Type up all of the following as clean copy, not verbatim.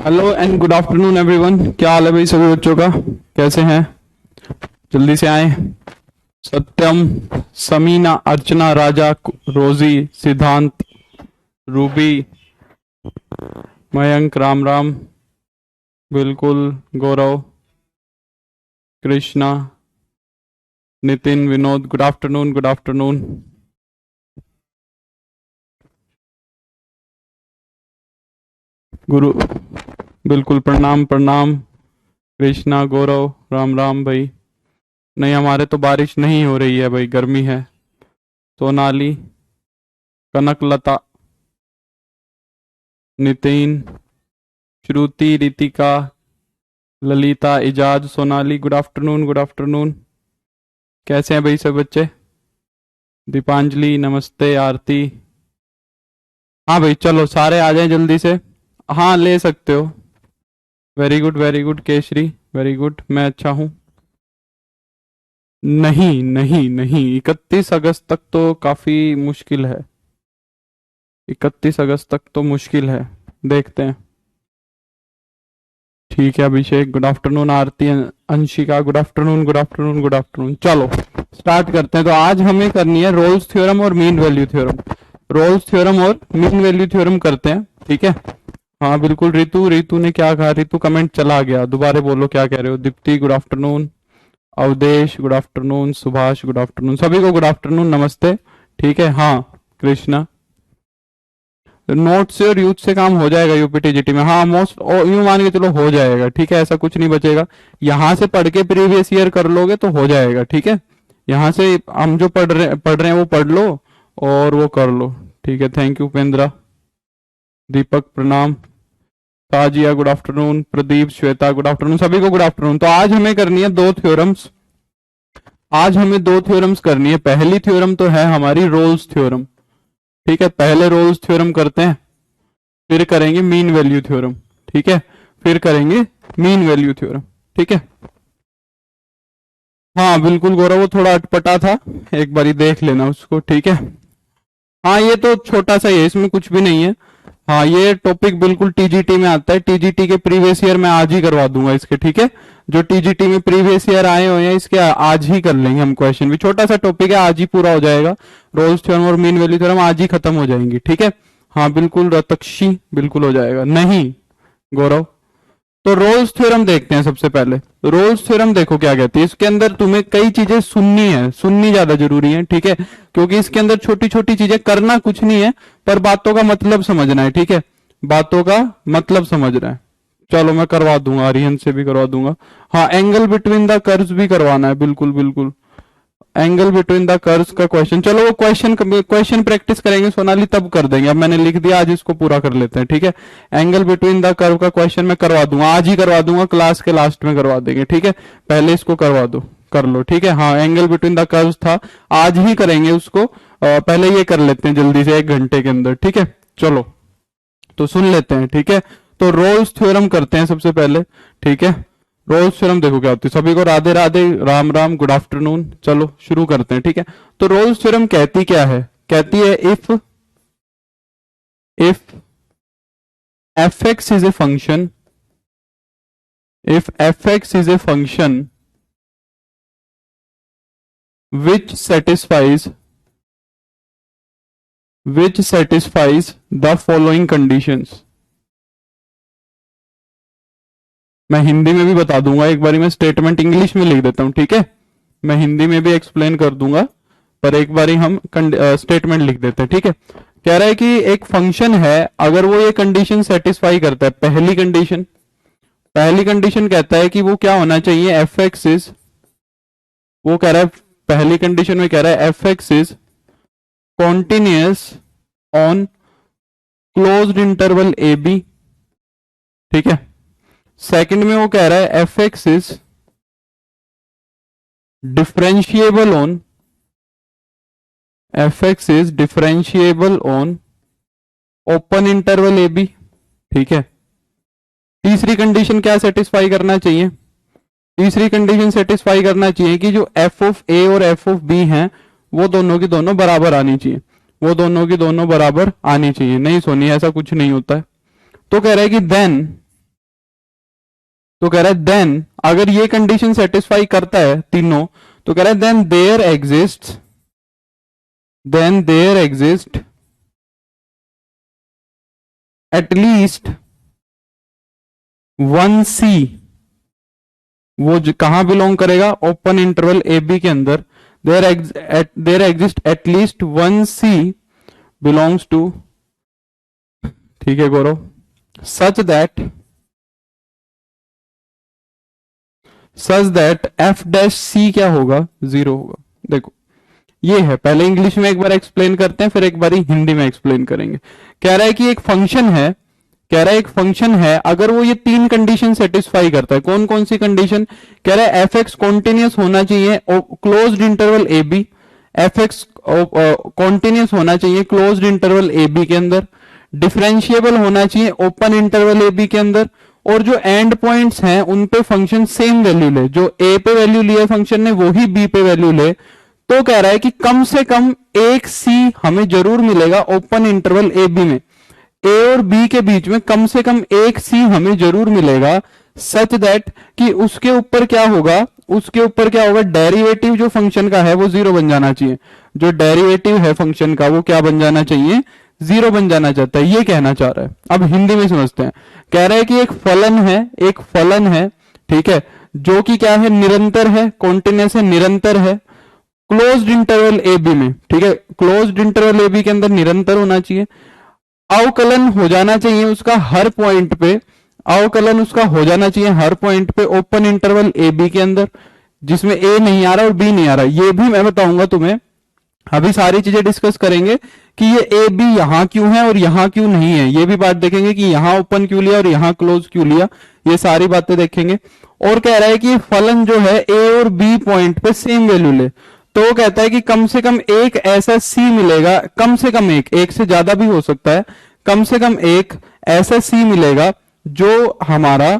Hello and good afternoon everyone. क्या हाल है भाई सभी बच्चों का? कैसे हैं? जल्दी से आए। सत्यम, समीना, अर्चना, राजा, रोजी, सिद्धांत, रूबी, मयंक, राम राम, बिल्कुल, Gaurav, Krishna, Nitin, Vinod, good afternoon, good afternoon. गुरु, बिल्कुल, प्रणाम प्रणाम। कृष्णा, गौरव, राम राम भाई। नहीं, हमारे तो बारिश नहीं हो रही है भाई, गर्मी है। Sonali, Kanaklata, Nitin, Shruti, Ritika, Lalita, Ejaz, Sonali, good afternoon, good afternoon. कैसे हैं भाई सब बच्चे? दीपांजलि, नमस्ते, आरती। हाँ भाई, चलो सारे आ जाएं जल्दी से। हाँ, ले सकते हो। Very good Keshari, very good, मैं अच्छा हूँ। नहीं नहीं नहीं, 31 अगस्त तक तो काफी मुश्किल है। 31 अगस्त तक तो मुश्किल है, देखते हैं। ठीक है Abhishek, good afternoon. Aarti, Anshika, good afternoon, good afternoon, good afternoon. चलो स्टार्ट करते हैं। तो आज हमें करनी है रोल्स थ्योरम और mean value theorem. Rolle's theorem और मीन वैल्यू थ्योरम करते हैं, ठीक है। हाँ बिल्कुल। रितु, रितु ने क्या कहा? रितु कमेंट चला गया, दोबारा बोलो क्या कह रहे हो। Deepti, good afternoon. Awadhesh, good afternoon. Subhash, good afternoon. सभी को गुड आफ्टरनून, नमस्ते, ठीक है। हाँ कृष्णा, नोट से और यूथ से काम हो जाएगा यूपीटीजीटी में। हाँ मोस्ट यूं मान के चलो हो जाएगा, ठीक है, ऐसा कुछ नहीं बचेगा। यहाँ से पढ़ के प्रीवियस ईयर कर लोगे तो हो जाएगा, ठीक है। यहाँ से हम जो पढ़ रहे हैं वो पढ़ लो और वो कर लो, ठीक है। Thank you Upendra. दीपक प्रणाम। Tazia, good afternoon. Pradeep, Shweta, good afternoon. सभी को गुड आफ्टरनून। तो आज हमें करनी है दो थ्योरम्स। आज हमें दो थ्योरम्स करनी है। पहली थ्योरम तो है हमारी रोल्स थ्योरम, ठीक है। पहले रोल्स थ्योरम करते हैं, फिर करेंगे मीन वैल्यू थ्योरम, ठीक है। फिर करेंगे मीन वैल्यू थ्योरम, ठीक है। हाँ बिल्कुल गौरव, वो थोड़ा अटपटा था, एक बारी देख लेना उसको, ठीक है। हाँ ये तो छोटा सा ही है, इसमें कुछ भी नहीं है। हाँ ये टॉपिक बिल्कुल टीजीटी में आता है। टीजीटी के प्रीवियस ईयर मैं आज ही करवा दूंगा इसके, ठीक है। जो टीजीटी में प्रीवियस ईयर आए हुए हैं इसके आज ही कर लेंगे हम क्वेश्चन भी। छोटा सा टॉपिक है, आज ही पूरा हो जाएगा। रोल्स थ्योरम और मीन वैल्यू थ्योरम आज ही खत्म हो जाएंगी, ठीक है। हाँ बिल्कुल रतक्षी, बिल्कुल हो जाएगा। नहीं गौरव, तो रोल्स थ्योरम देखते हैं सबसे पहले। रोल्स थ्योरम देखो क्या कहती है। इसके अंदर तुम्हें कई चीजें सुननी है, सुननी ज्यादा जरूरी है, ठीक है। क्योंकि इसके अंदर छोटी छोटी चीजें, करना कुछ नहीं है पर बातों का मतलब समझना है, ठीक है। बातों का मतलब समझना है। चलो मैं करवा दूंगा, आर्यन से भी करवा दूंगा। हाँ एंगल बिटवीन द कर्व्स भी करवाना है, बिल्कुल बिल्कुल। एंगल बिटवीन द कर्व्स का क्वेश्चन, चलो वो क्वेश्चन प्रैक्टिस करेंगे सोनाली, तब कर देंगे। अब मैंने लिख दिया, आज इसको पूरा कर लेते हैं, ठीक है। एंगल बिटवीन द कर्व का क्वेश्चन मैं करवा दूंगा, आज ही करवा दूंगा, क्लास के लास्ट में करवा देंगे, ठीक है। पहले इसको करवा दो, कर लो, ठीक है। हाँ एंगल बिटवीन द कर्व्स था, आज ही करेंगे उसको। पहले ये कर लेते हैं जल्दी से, 1 घंटे के अंदर, ठीक है। चलो तो सुन लेते हैं, ठीक है। तो रोल्स थ्योरम करते हैं सबसे पहले, ठीक है। रोल्स थ्योरम देखो क्या होती है। सभी को राधे राधे, राम राम, गुड आफ्टरनून। चलो शुरू करते हैं, ठीक है। तो रोल्स थ्योरम कहती क्या है? कहती है if fx is a function, if fx is a function which satisfies the following conditions। मैं हिंदी में भी बता दूंगा, एक बारी मैं स्टेटमेंट इंग्लिश में लिख देता हूं, ठीक है। मैं हिंदी में भी एक्सप्लेन कर दूंगा, पर एक बारी हम स्टेटमेंट लिख देते हैं, ठीक है। कह रहा है कि एक फंक्शन है, अगर वो ये कंडीशन सेटिस्फाई करता है, पहली कंडीशन कहता है कि वो क्या होना चाहिए, एफ एक्स इज, वो कह रहा है पहली कंडीशन में कह रहा है f x is continuous on closed interval a b, ठीक है। सेकंड में वो कह रहा है f x is differentiable on, fx is differentiable on open interval a b, ठीक है। तीसरी कंडीशन क्या सेटिस्फाई करना चाहिए? तीसरी कंडीशन सेटिस्फाई करना चाहिए कि जो एफ ऑफ ए और एफ ऑफ बी हैं वो दोनों की दोनों बराबर आनी चाहिए, वो दोनों की दोनों बराबर आनी चाहिए। नहीं सोनी, ऐसा कुछ नहीं होता है। तो कह रहा है कि देन तो कह रहा है देन, अगर ये कंडीशन सेटिस्फाई करता है तीनों, तो कह रहा है then there exist at least one c, वो कहां बिलोंग करेगा, ओपन इंटरवल ए बी के अंदर, there exist at least one c belongs to, ठीक है Gaurav, such that f dash c क्या होगा, 0 होगा। देखो ये है, पहले इंग्लिश में एक बार एक्सप्लेन करते हैं, फिर एक बार हिंदी में एक्सप्लेन करेंगे। कह रहा है कि एक फंक्शन है, अगर वो ये 3 कंडीशन सेटिस्फाई करता है, कौन कौन सी कंडीशन, कह रहा है एफ एक्स कॉन्टिन्यूस होना चाहिए closed interval a b, f x continuous होना चाहिए क्लोज्ड इंटरवल ए बी के अंदर, डिफरेंशिएबल होना चाहिए ओपन इंटरवल ए बी के अंदर, और जो एंड पॉइंट्स हैं उन पे फंक्शन सेम वैल्यू ले, जो ए पे वैल्यू लिए फंक्शन ने वो ही बी पे वैल्यू ले। तो कह रहा है कि कम से कम एक सी हमें जरूर मिलेगा ओपन इंटरवल ए बी में, ए और बी के बीच में कम से कम एक सी हमें जरूर मिलेगा, सच दैट कि उसके ऊपर क्या होगा, डेरिवेटिव जो फंक्शन का है वो 0 बन जाना चाहिए, जो डेरिवेटिव है फंक्शन का वो क्या बन जाना चाहिए, 0 बन जाना चाहता है, ये कहना चाह रहा है। अब हिंदी में समझते हैं। कह रहा है कि एक फलन है, ठीक है, जो कि क्या है, निरंतर है, कॉन्टिन्यूस है, निरंतर है क्लोज्ड इंटरवल ए बी में, ठीक है, क्लोज्ड इंटरवल ए बी के अंदर निरंतर होना चाहिए, अवकलन हो जाना चाहिए उसका हर पॉइंट पे, ओपन इंटरवल ए बी के अंदर, जिसमें ए नहीं आ रहा और बी नहीं आ रहा। ये भी मैं बताऊंगा तुम्हें, अभी सारी चीजें डिस्कस करेंगे कि ये ए बी यहां क्यों है और यहां क्यों नहीं है, ये भी बात देखेंगे कि यहां ओपन क्यों लिया और यहां क्लोज क्यों लिया, ये सारी बातें देखेंगे। और कह रहा है कि फलन जो है ए और बी पॉइंट पे सेम वैल्यू ले, तो कहता है कि कम से कम एक ऐसा सी मिलेगा, कम से कम एक से ज्यादा भी हो सकता है, कम से कम एक ऐसा सी मिलेगा जो हमारा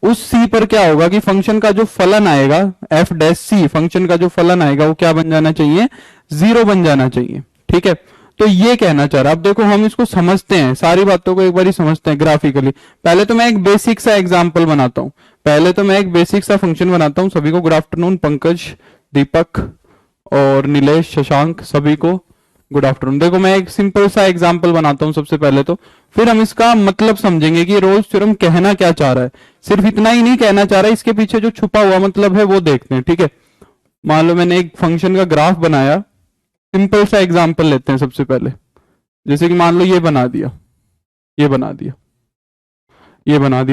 उस सी पर क्या होगा कि फंक्शन का जो फलन आएगा एफ डैश सी, फंक्शन का जो फलन आएगा वो क्या बन जाना चाहिए, 0 बन जाना चाहिए, ठीक है। तो ये कहना चाह रहा, अब देखो हम इसको समझते हैं, सारी बातों को एक बार ही समझते हैं ग्राफिकली। पहले तो मैं एक बेसिक सा एग्जांपल बनाता हूं, फंक्शन बनाता हूं। सभी को गुड आफ्टरनून, पंकज, दीपक और नीलेश, शशांक, सभी को गुड आफ्टरनून। देखो मैं एक सिंपल सा एग्जांपल बनाता हूं सबसे पहले तो, फिर हम इसका मतलब समझेंगे कि रोल्स थ्योरम कहना क्या चाह रहा है। सिर्फ इतना ही नहीं कहना चाह रहा है, इसके पीछे जो छुपा हुआ मतलब है वो देखते हैं, ठीक है। मान लो मैंने एक फंक्शन का ग्राफ बनाया, सिंपल सा एग्जांपल लेते हैं सबसे पहले, जैसे कि मान लो ये बना दिया,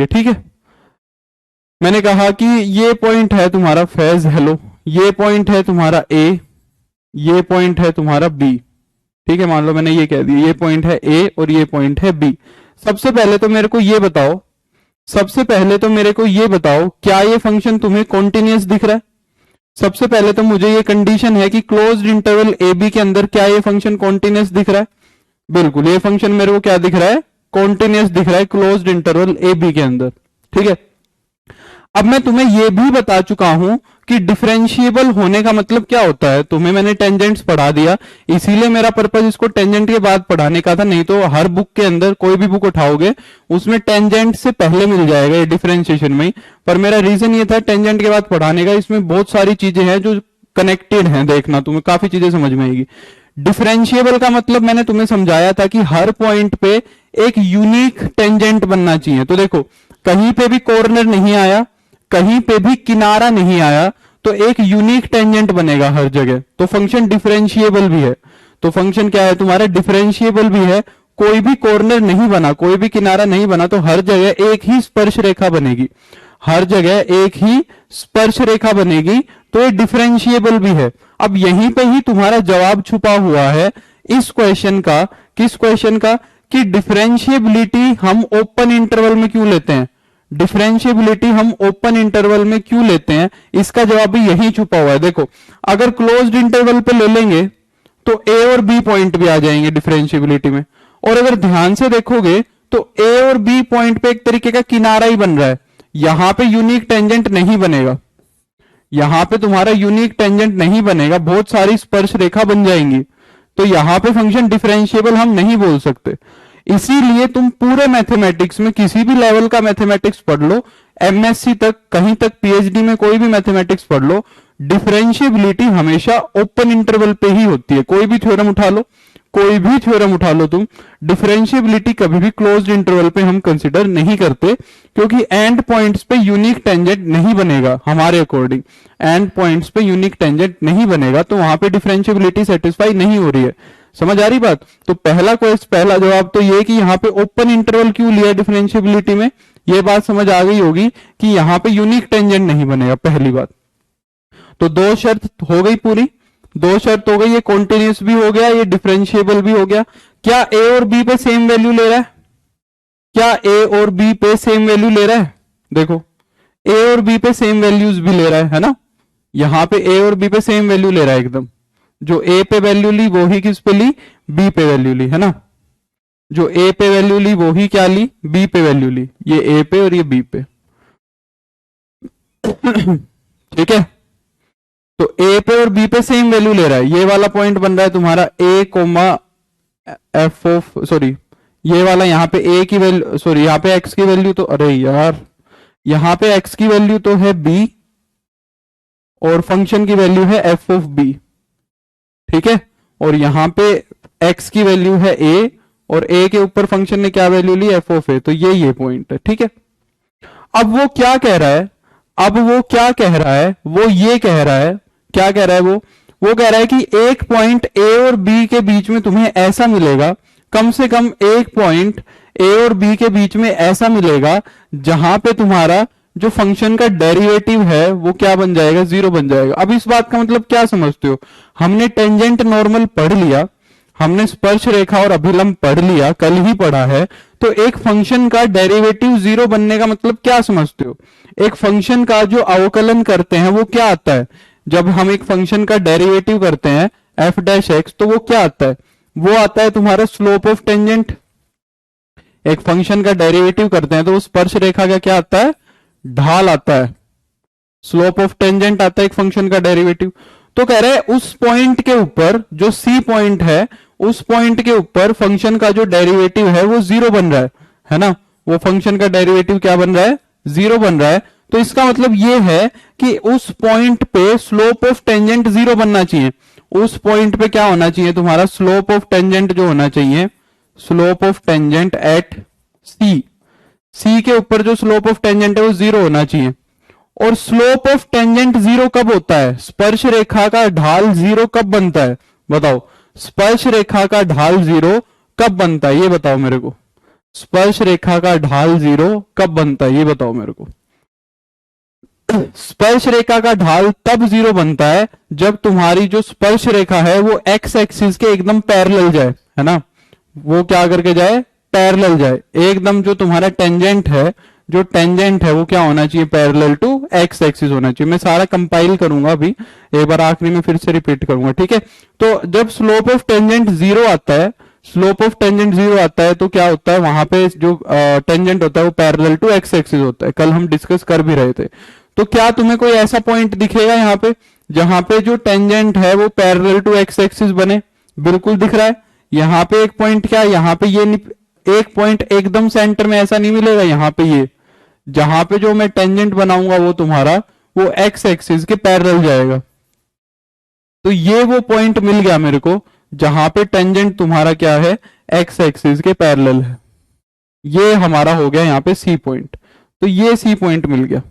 ठीक है। मैंने कहा कि ये पॉइंट है तुम्हारा फेज हेलो, ये पॉइंट है तुम्हारा ए, ये पॉइंट है तुम्हारा बी, ठीक है। मान लो मैंने ये कह दिया, ये पॉइंट है ए और ये पॉइंट है बी। सबसे पहले तो मेरे को ये बताओ क्या ये फंक्शन तुम्हें कॉन्टिन्यूस दिख रहा है। सबसे पहले तो मुझे ये कंडीशन है कि क्लोज्ड इंटरवल ए बी के अंदर क्या ये फंक्शन कॉन्टिन्यूस दिख रहा है। बिल्कुल, ये फंक्शन मेरे को क्या दिख रहा है, कॉन्टिन्यूस दिख रहा है क्लोज्ड इंटरवल ए बी के अंदर, ठीक है। अब मैं तुम्हें यह भी बता चुका हूं कि डिफरेंशिएबल होने का मतलब क्या होता है, तुम्हें मैंने टेंजेंट्स पढ़ा दिया, इसीलिए मेरा पर्पज इसको टेंजेंट के बाद पढ़ाने का था। नहीं तो हर बुक के अंदर कोई भी बुक उठाओगे उसमें टेंजेंट से पहले मिल जाएगा ये डिफरेंशिएशन में ही, पर मेरा रीजन ये था टेंजेंट के बाद पढ़ाने का। इसमें बहुत सारी चीजें हैं जो कनेक्टेड हैं, देखना तुम्हें काफी चीजें समझ में आएगी। डिफरेंशिएबल का मतलब मैंने तुम्हें समझाया था कि हर पॉइंट पे एक यूनिक टेंजेंट बनना चाहिए। तो देखो कहीं पे भी कॉर्नर नहीं आया, कहीं पे भी किनारा नहीं आया, तो एक यूनिक टेंजेंट बनेगा हर जगह, तो फंक्शन डिफरेंशिएबल भी है। तो फंक्शन क्या है तुम्हारा, डिफरेंशिएबल भी है। कोई भी कॉर्नर नहीं बना, कोई भी किनारा नहीं बना, तो हर जगह एक ही स्पर्श रेखा बनेगी, तो ये डिफरेंशिएबल भी है। अब यहीं पे ही तुम्हारा जवाब छुपा हुआ है इस क्वेश्चन का, किस क्वेश्चन का, कि डिफरेंशिएबिलिटी हम ओपन इंटरवल में क्यों लेते हैं, इसका जवाब भी यही छुपा हुआ है। देखो अगर क्लोज्ड इंटरवल पे ले लेंगे तो ए और बी पॉइंट भी आ जाएंगे डिफरेंशिएबिलिटी में, और अगर ध्यान से देखोगे तो ए और बी पॉइंट पे एक तरीके का किनारा ही बन रहा है, यहां पे यूनिक टेंजेंट नहीं बनेगा, बहुत सारी स्पर्श रेखा बन जाएंगी, तो यहां पे फंक्शन डिफरेंशिएबल हम नहीं बोल सकते। इसीलिए तुम पूरे मैथमेटिक्स में किसी भी लेवल का मैथमेटिक्स पढ़ लो, एमएससी तक, कहीं तक पीएचडी में कोई भी मैथमेटिक्स पढ़ लो, डिफरेंशिएबिलिटी हमेशा ओपन इंटरवल पे ही होती है। कोई भी थ्योरम उठा लो, कोई भी थ्योरम उठा लो तुम, डिफरेंशिएबिलिटी कभी भी क्लोज्ड इंटरवल पे हम कंसीडर नहीं करते, क्योंकि एंड पॉइंट्स पे यूनिक टेंजेंट नहीं बनेगा। हमारे अकॉर्डिंग एंड पॉइंट्स पे यूनिक टेंजेंट नहीं बनेगा, तो वहां पे डिफरेंशिएबिलिटी सेटिस्फाई नहीं हो रही है। समझ आ रही बात? तो पहला जवाब तो ये कि यहाँ पे ओपन इंटरवल क्यों लिया डिफरेंशिएबिलिटी में, ये बात समझ आ गई होगी कि यहाँ पे यूनिक टेंजेंट नहीं बनेगा, पहली बात। तो दो शर्त हो गई पूरी, दो शर्त हो गई, ये कॉन्टिन्यूस भी हो गया, ये डिफरेंशिएबल भी हो गया। क्या ए और बी पे सेम वैल्यू ले रहा है? क्या ए और बी पे सेम वैल्यू ले रहा है? देखो, ए और बी पे सेम वैल्यूज भी ले रहा है ना? यहां पे ए और बी पे सेम वैल्यू ले रहा है एकदम। जो ए पे वैल्यू ली वो ही किस पे ली? बी पे वैल्यू ली, है ना? जो ए पे वैल्यू ली वो ही क्या ली? बी पे वैल्यू ली। ये ए पे और ये बी पे। ठीक है, तो ए पे और बी पे सेम वैल्यू ले रहा है। ये वाला पॉइंट बन रहा है तुम्हारा ए कोमा एफ ऑफ, सॉरी ये वाला यहाँ पे ए की वैल्यू, सॉरी यहाँ पे एक्स की वैल्यू तो, अरे यार यहाँ पे एक्स की वैल्यू तो है बी और फंक्शन की वैल्यू है एफ ऑफ बी। ठीक है, और यहाँ पे एक्स की वैल्यू है ए और ए के ऊपर फंक्शन ने क्या वैल्यू ली? एफ ऑफ ए। तो ये पॉइंट है। ठीक है, अब वो क्या कह रहा है? वो ये कह रहा है, क्या कह रहा है वो कह रहा है कि एक पॉइंट ए और बी के बीच में तुम्हें ऐसा मिलेगा, कम से कम एक पॉइंट ए और बी के बीच में ऐसा मिलेगा जहां पे तुम्हारा जो फंक्शन का डेरिवेटिव है वो क्या बन जाएगा? जीरो बन जाएगा। अब इस बात का मतलब क्या समझते हो? हमने टेंजेंट नॉर्मल पढ़ लिया, हमने स्पर्श रेखा और अभिलंब पढ़ लिया, कल ही पढ़ा है। तो एक फंक्शन का डेरिवेटिव जीरो बनने का मतलब क्या समझते हो? एक फंक्शन का जो अवकलन करते हैं वो क्या आता है? जब हम एक फंक्शन का डेरिवेटिव करते हैं एफ डैश एक्स, तो वो क्या आता है? वो आता है तुम्हारा स्लोप ऑफ टेंजेंट। एक फंक्शन का डेरिवेटिव करते हैं तो उस स्पर्श रेखा का क्या आता है? ढाल आता है। स्लोप ऑफ टेंजेंट आता है एक फंक्शन का डेरिवेटिव। तो कह रहे हैं उस पॉइंट के ऊपर, जो सी पॉइंट है, उस पॉइंट के ऊपर फंक्शन का जो डेरिवेटिव है वो जीरो बन रहा है ना? वो फंक्शन का डेरिवेटिव क्या बन रहा है? जीरो बन रहा है। तो इसका मतलब ये है कि उस पॉइंट पे स्लोप ऑफ टेंजेंट जीरो बनना चाहिए। उस पॉइंट पे क्या होना चाहिए तुम्हारा? स्लोप ऑफ टेंजेंट जो होना चाहिए, स्लोप ऑफ टेंजेंट एट सी, सी के ऊपर जो स्लोप ऑफ टेंजेंट है वो जीरो होना चाहिए। और स्लोप ऑफ टेंजेंट जीरो कब होता है? स्पर्श रेखा का ढाल जीरो कब बनता है? बताओ, स्पर्श रेखा का ढाल जीरो कब बनता है? ये बताओ मेरे को। स्पर्श रेखा का ढाल जीरो कब बनता है? ये बताओ मेरे को। स्पर्श रेखा का ढाल तब जीरो बनता है जब तुम्हारी जो स्पर्श रेखा है वो एक्स एक्सिस के एकदम पैरेलल जाए, है ना? वो क्या करके जाए? पैरेलल जाए एकदम। जो तुम्हारा टेंजेंट है, जो टेंजेंट है वो क्या होना चाहिए? पैरेलल टू एक्स एक्सिस होना चाहिए। मैं सारा कंपाइल करूंगा अभी, एक बार आखिरी में फिर से रिपीट करूंगा। ठीक है, तो जब स्लोप ऑफ टेंजेंट जीरो आता है, स्लोप ऑफ टेंजेंट जीरो आता है तो क्या होता है? वहां पे जो टेंजेंट होता है वो पैरेलल टू एक्स एक्सिस होता है। कल हम डिस्कस कर भी रहे थे। तो क्या तुम्हें कोई ऐसा पॉइंट दिखेगा यहाँ पे जहां पे जो टेंजेंट है वो पैरेलल टू एक्स एक्सिस बने? बिल्कुल दिख रहा है। यहाँ पे एक पॉइंट, क्या यहाँ पे ये एक पॉइंट एकदम सेंटर में ऐसा नहीं मिलेगा। यहाँ पे ये, जहां पे जो मैं टेंजेंट बनाऊंगा वो तुम्हारा वो एक्स एक्सिस के पैरेलल जाएगा। तो ये वो पॉइंट मिल गया मेरे को जहां पे टेंजेंट तुम्हारा क्या है? एक्स एक्सिस के पैरेलल है। ये हमारा हो गया यहाँ पे सी पॉइंट। तो ये सी पॉइंट मिल गया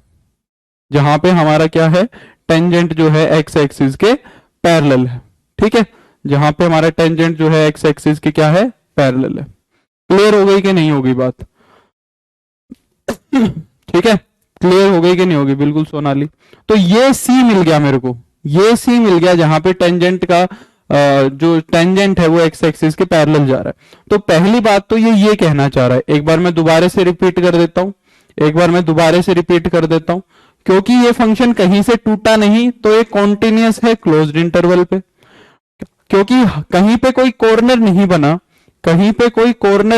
जहां पे हमारा क्या है? टेंजेंट जो है एक्स एक्सिस के पैरेलल है। ठीक है, जहां पे हमारा टेंजेंट जो है एक्स एक्सिस के क्या है? पैरेलल है। क्लियर हो गई कि नहीं होगी बात? ठीक है, क्लियर हो गई कि नहीं होगी? बिल्कुल सोनाली। तो ये सी मिल गया मेरे को, ये सी मिल गया जहां पे टेंजेंट का जो टेंजेंट है वो एक्स एक्सिस के पैरेलल जा रहा है। तो पहली बात तो ये कहना चाह रहा है, एक बार मैं दोबारा से रिपीट कर देता हूं, क्योंकि ये फंक्शन कहीं से टूटा नहीं, तो ये कॉन्टिन्यूअस है क्लोज्ड इंटरवल पे। क्योंकि कहीं पे कोई कॉर्नर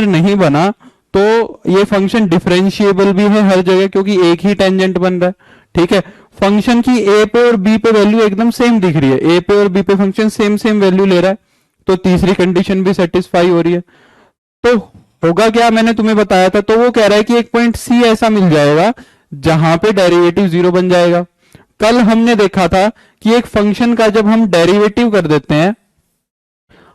नहीं बना, तो ये फंक्शन डिफरेंशिएबल भी है हर जगह, क्योंकि एक ही टेंजेंट बन रहा है। ठीक है, फंक्शन की ए पे और बी पे वैल्यू एकदम सेम दिख रही है, ए पे और बी पे फंक्शन सेम वैल्यू ले रहा है, तो तीसरी कंडीशन भी सेटिस्फाई हो रही है। तो होगा क्या, मैंने तुम्हें बताया था। तो वो कह रहा है कि एक पॉइंट सी ऐसा मिल जाएगा जहां पे डेरिवेटिव जीरो बन जाएगा। कल हमने देखा था कि एक फंक्शन का जब हम डेरिवेटिव कर देते हैं,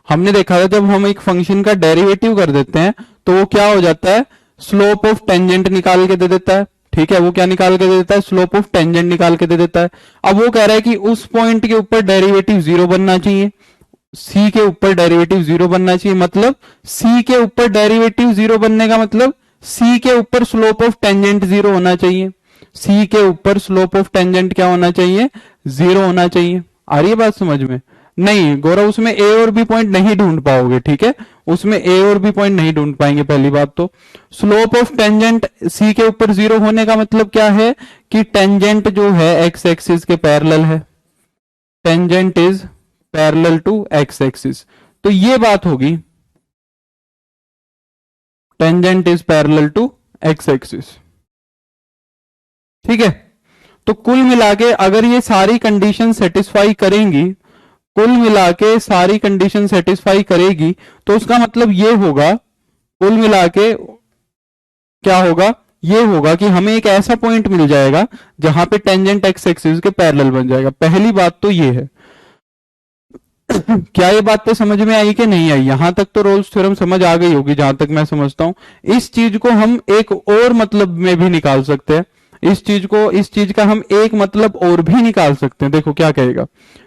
हमने देखा था जब हम एक फंक्शन का डेरिवेटिव कर देते हैं तो वो क्या हो जाता है, स्लोप ऑफ टेंजेंट निकाल के दे देता है। ठीक है, वो क्या निकाल के दे देता है, स्लोप ऑफ टेंजेंट निकाल के दे देता है। अब वो कह रहा है कि उस पॉइंट के ऊपर डेरिवेटिव जीरो बनना चाहिए, सी के ऊपर डेरिवेटिव जीरो बनना चाहिए। मतलब सी के ऊपर डेरिवेटिव जीरो बनने का मतलब सी के ऊपर स्लोप ऑफ टेंजेंट जीरो होना चाहिए। सी के ऊपर स्लोप ऑफ टेंजेंट क्या होना चाहिए, जीरो होना चाहिए। आ रही है बात समझ में? नहीं गौरव, उसमें ए और बी पॉइंट नहीं ढूंढ पाओगे। ठीक है, उसमें ए और बी पॉइंट नहीं ढूंढ पाएंगे। पहली बात तो स्लोप ऑफ टेंजेंट सी के ऊपर जीरो होने का मतलब क्या है कि टेंजेंट जो है एक्स एक्सिस के पैरेलल है। Tangent is parallel to x axis, तो ये बात होगी, tangent is parallel to x axis. ठीक है, तो कुल मिला के अगर ये सारी कंडीशन सेटिस्फाई करेंगी, कुल मिला के सारी कंडीशन सेटिस्फाई करेगी, तो उसका मतलब ये होगा, कुल मिला के क्या होगा, ये होगा कि हमें एक ऐसा पॉइंट मिल जाएगा जहां पे टेंजेंट एक्स एक्सिस के पैरेलल बन जाएगा। पहली बात तो ये है। क्या ये बात तो समझ में आई कि नहीं आई? यहां तक तो रोल्स थ्योरम समझ आ गई होगी जहां तक मैं समझता हूं। इस चीज को हम एक और मतलब में भी निकाल सकते हैं। इस चीज का हम एक मतलब और भी निकाल सकते हैं। देखो क्या कहेगा,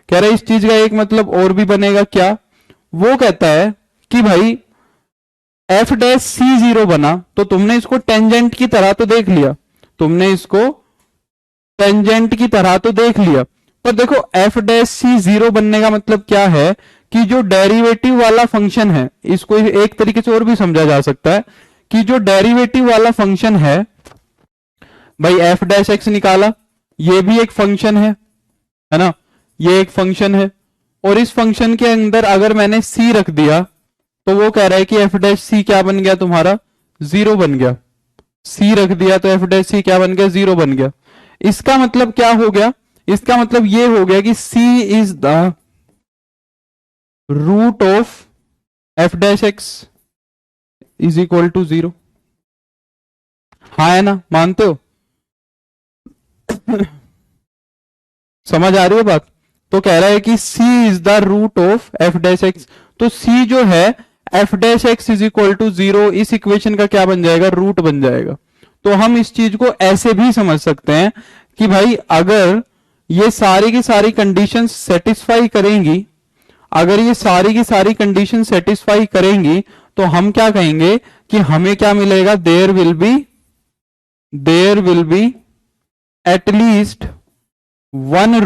कह रहा है इस चीज का एक मतलब और भी बनेगा। क्या? वो कहता है कि भाई एफ डैश सी जीरो बना तो तुमने इसको टेंजेंट की तरह तो देख लिया, तुमने इसको टेंजेंट की तरह तो देख लिया, पर देखो एफ डैश सी जीरो बनने का मतलब क्या है कि जो डेरिवेटिव वाला फंक्शन है, इसको एक तरीके से और भी समझा जा सकता है कि जो डेरिवेटिव वाला फंक्शन है, भाई एफ डैश एक्स निकाला, ये भी एक फंक्शन है ना, ये एक फंक्शन है, और इस फंक्शन के अंदर अगर मैंने सी रख दिया तो वो कह रहा है कि एफ डैश सी क्या बन गया तुम्हारा, जीरो बन गया। सी रख दिया तो एफ डैश सी क्या बन गया, जीरो बन गया। इसका मतलब क्या हो गया, इसका मतलब ये हो गया कि c is the root of f dash x is equal to zero. हाँ है ना, मानते हो? समझ आ रही है बात? तो कह रहा है कि c is the root of f dash x, तो c जो है f dash x is equal to zero, इस इक्वेशन का क्या बन जाएगा, रूट बन जाएगा। तो हम इस चीज को ऐसे भी समझ सकते हैं कि भाई अगर ये सारी की सारी कंडीशन सेटिस्फाई करेंगी, अगर ये सारी की सारी कंडीशन सेटिस्फाई करेंगी तो हम क्या कहेंगे कि हमें क्या मिलेगा, there will be at least one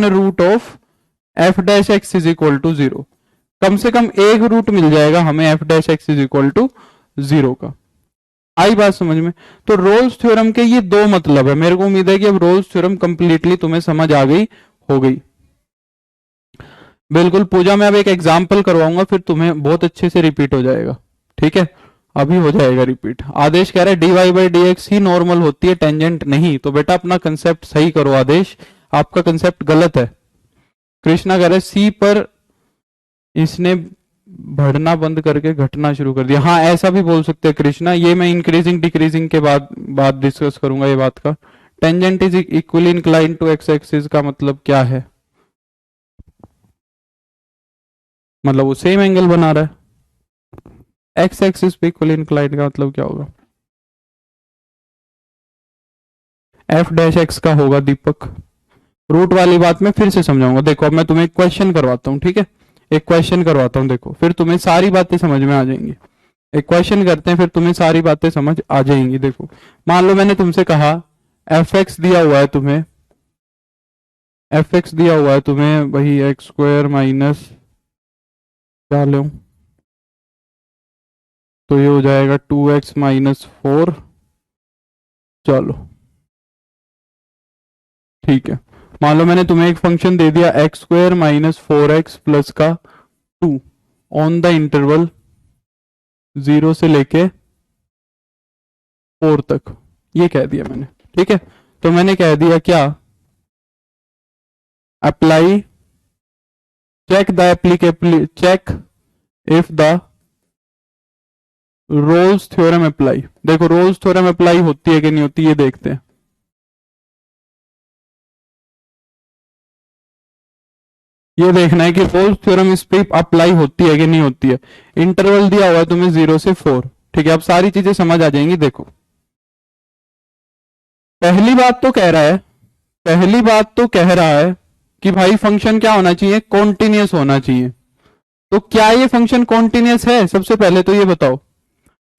root of f dash x is equal to zero. कम से कम एक रूट मिल जाएगा हमें f dash x is equal to zero का। आई बात समझ में? तो रोल्स थ्योरम के ये दो मतलब है। मेरे को उम्मीद है कि अब रोल्स थ्योरम कंप्लीटली तुम्हें समझ आ गई होगी। बिल्कुल पूजा, मैं अब एक एग्जाम्पल करवाऊंगा फिर तुम्हें बहुत अच्छे से रिपीट हो जाएगा। ठीक है, अभी हो जाएगा रिपीट। आदेश कह रहा है dy by D x he normal होती है, टेंजेंट नहीं। तो बेटा अपना कंसेप्ट सही करो आदेश, आपका कंसेप्ट गलत है। कृष्णा कह रहा है सी पर इसने बढ़ना बंद करके घटना शुरू कर दिया। हाँ ऐसा भी बोल सकते हैं कृष्णा, ये मैं इंक्रीजिंग डिक्रीजिंग के बाद डिस्कस करूंगा ये बात का। Tangent is equally incline to x axis का मतलब क्या है, मतलब वो सेम एंगल बना रहा है। एक्स एक्सिस पे इक्वली इंक्लाइन का मतलब क्या होगा, एफ डैश एक्स का होगा दीपक। रूट वाली बात मैं फिर से समझाऊंगा। देखो अब मैं तुम्हें एक क्वेश्चन करवाता हूँ, ठीक है, एक क्वेश्चन करवाता हूँ, देखो फिर तुम्हें सारी बातें समझ में आ जाएंगी। एक क्वेश्चन करते हैं फिर तुम्हें सारी बातें समझ आ जाएंगी। देखो मान लो मैंने तुमसे कहा एफ एक्स दिया हुआ है तुम्हें, एफ एक्स दिया हुआ है तुम्हें वही एक्स स्क्वायर माइनस क्या लो, तो ये हो जाएगा 2x माइनस 4। चलो ठीक है, मान लो मैंने तुम्हें एक फंक्शन दे दिया x square minus 4x plus का 2 ऑन द इंटरवल 0 से लेके 4 तक, ये कह दिया मैंने। ठीक है, तो मैंने कह दिया क्या, apply check if the Rolle's theorem apply. देखो रोल्स थ्योरम अप्लाई होती है कि नहीं होती, ये देखते हैं। ये देखना है कि रोल्स थ्योरम इस पे अप्लाई होती है कि नहीं होती है। इंटरवल दिया हुआ है तुम्हें 0 से 4, ठीक है। अब सारी चीजें समझ आ जाएंगी। देखो पहली बात तो कह रहा है, पहली बात तो कह रहा है कि भाई फंक्शन क्या होना चाहिए, कॉन्टिन्यूस होना चाहिए। तो क्या ये फंक्शन कॉन्टिन्यूस है? सबसे पहले तो ये बताओ,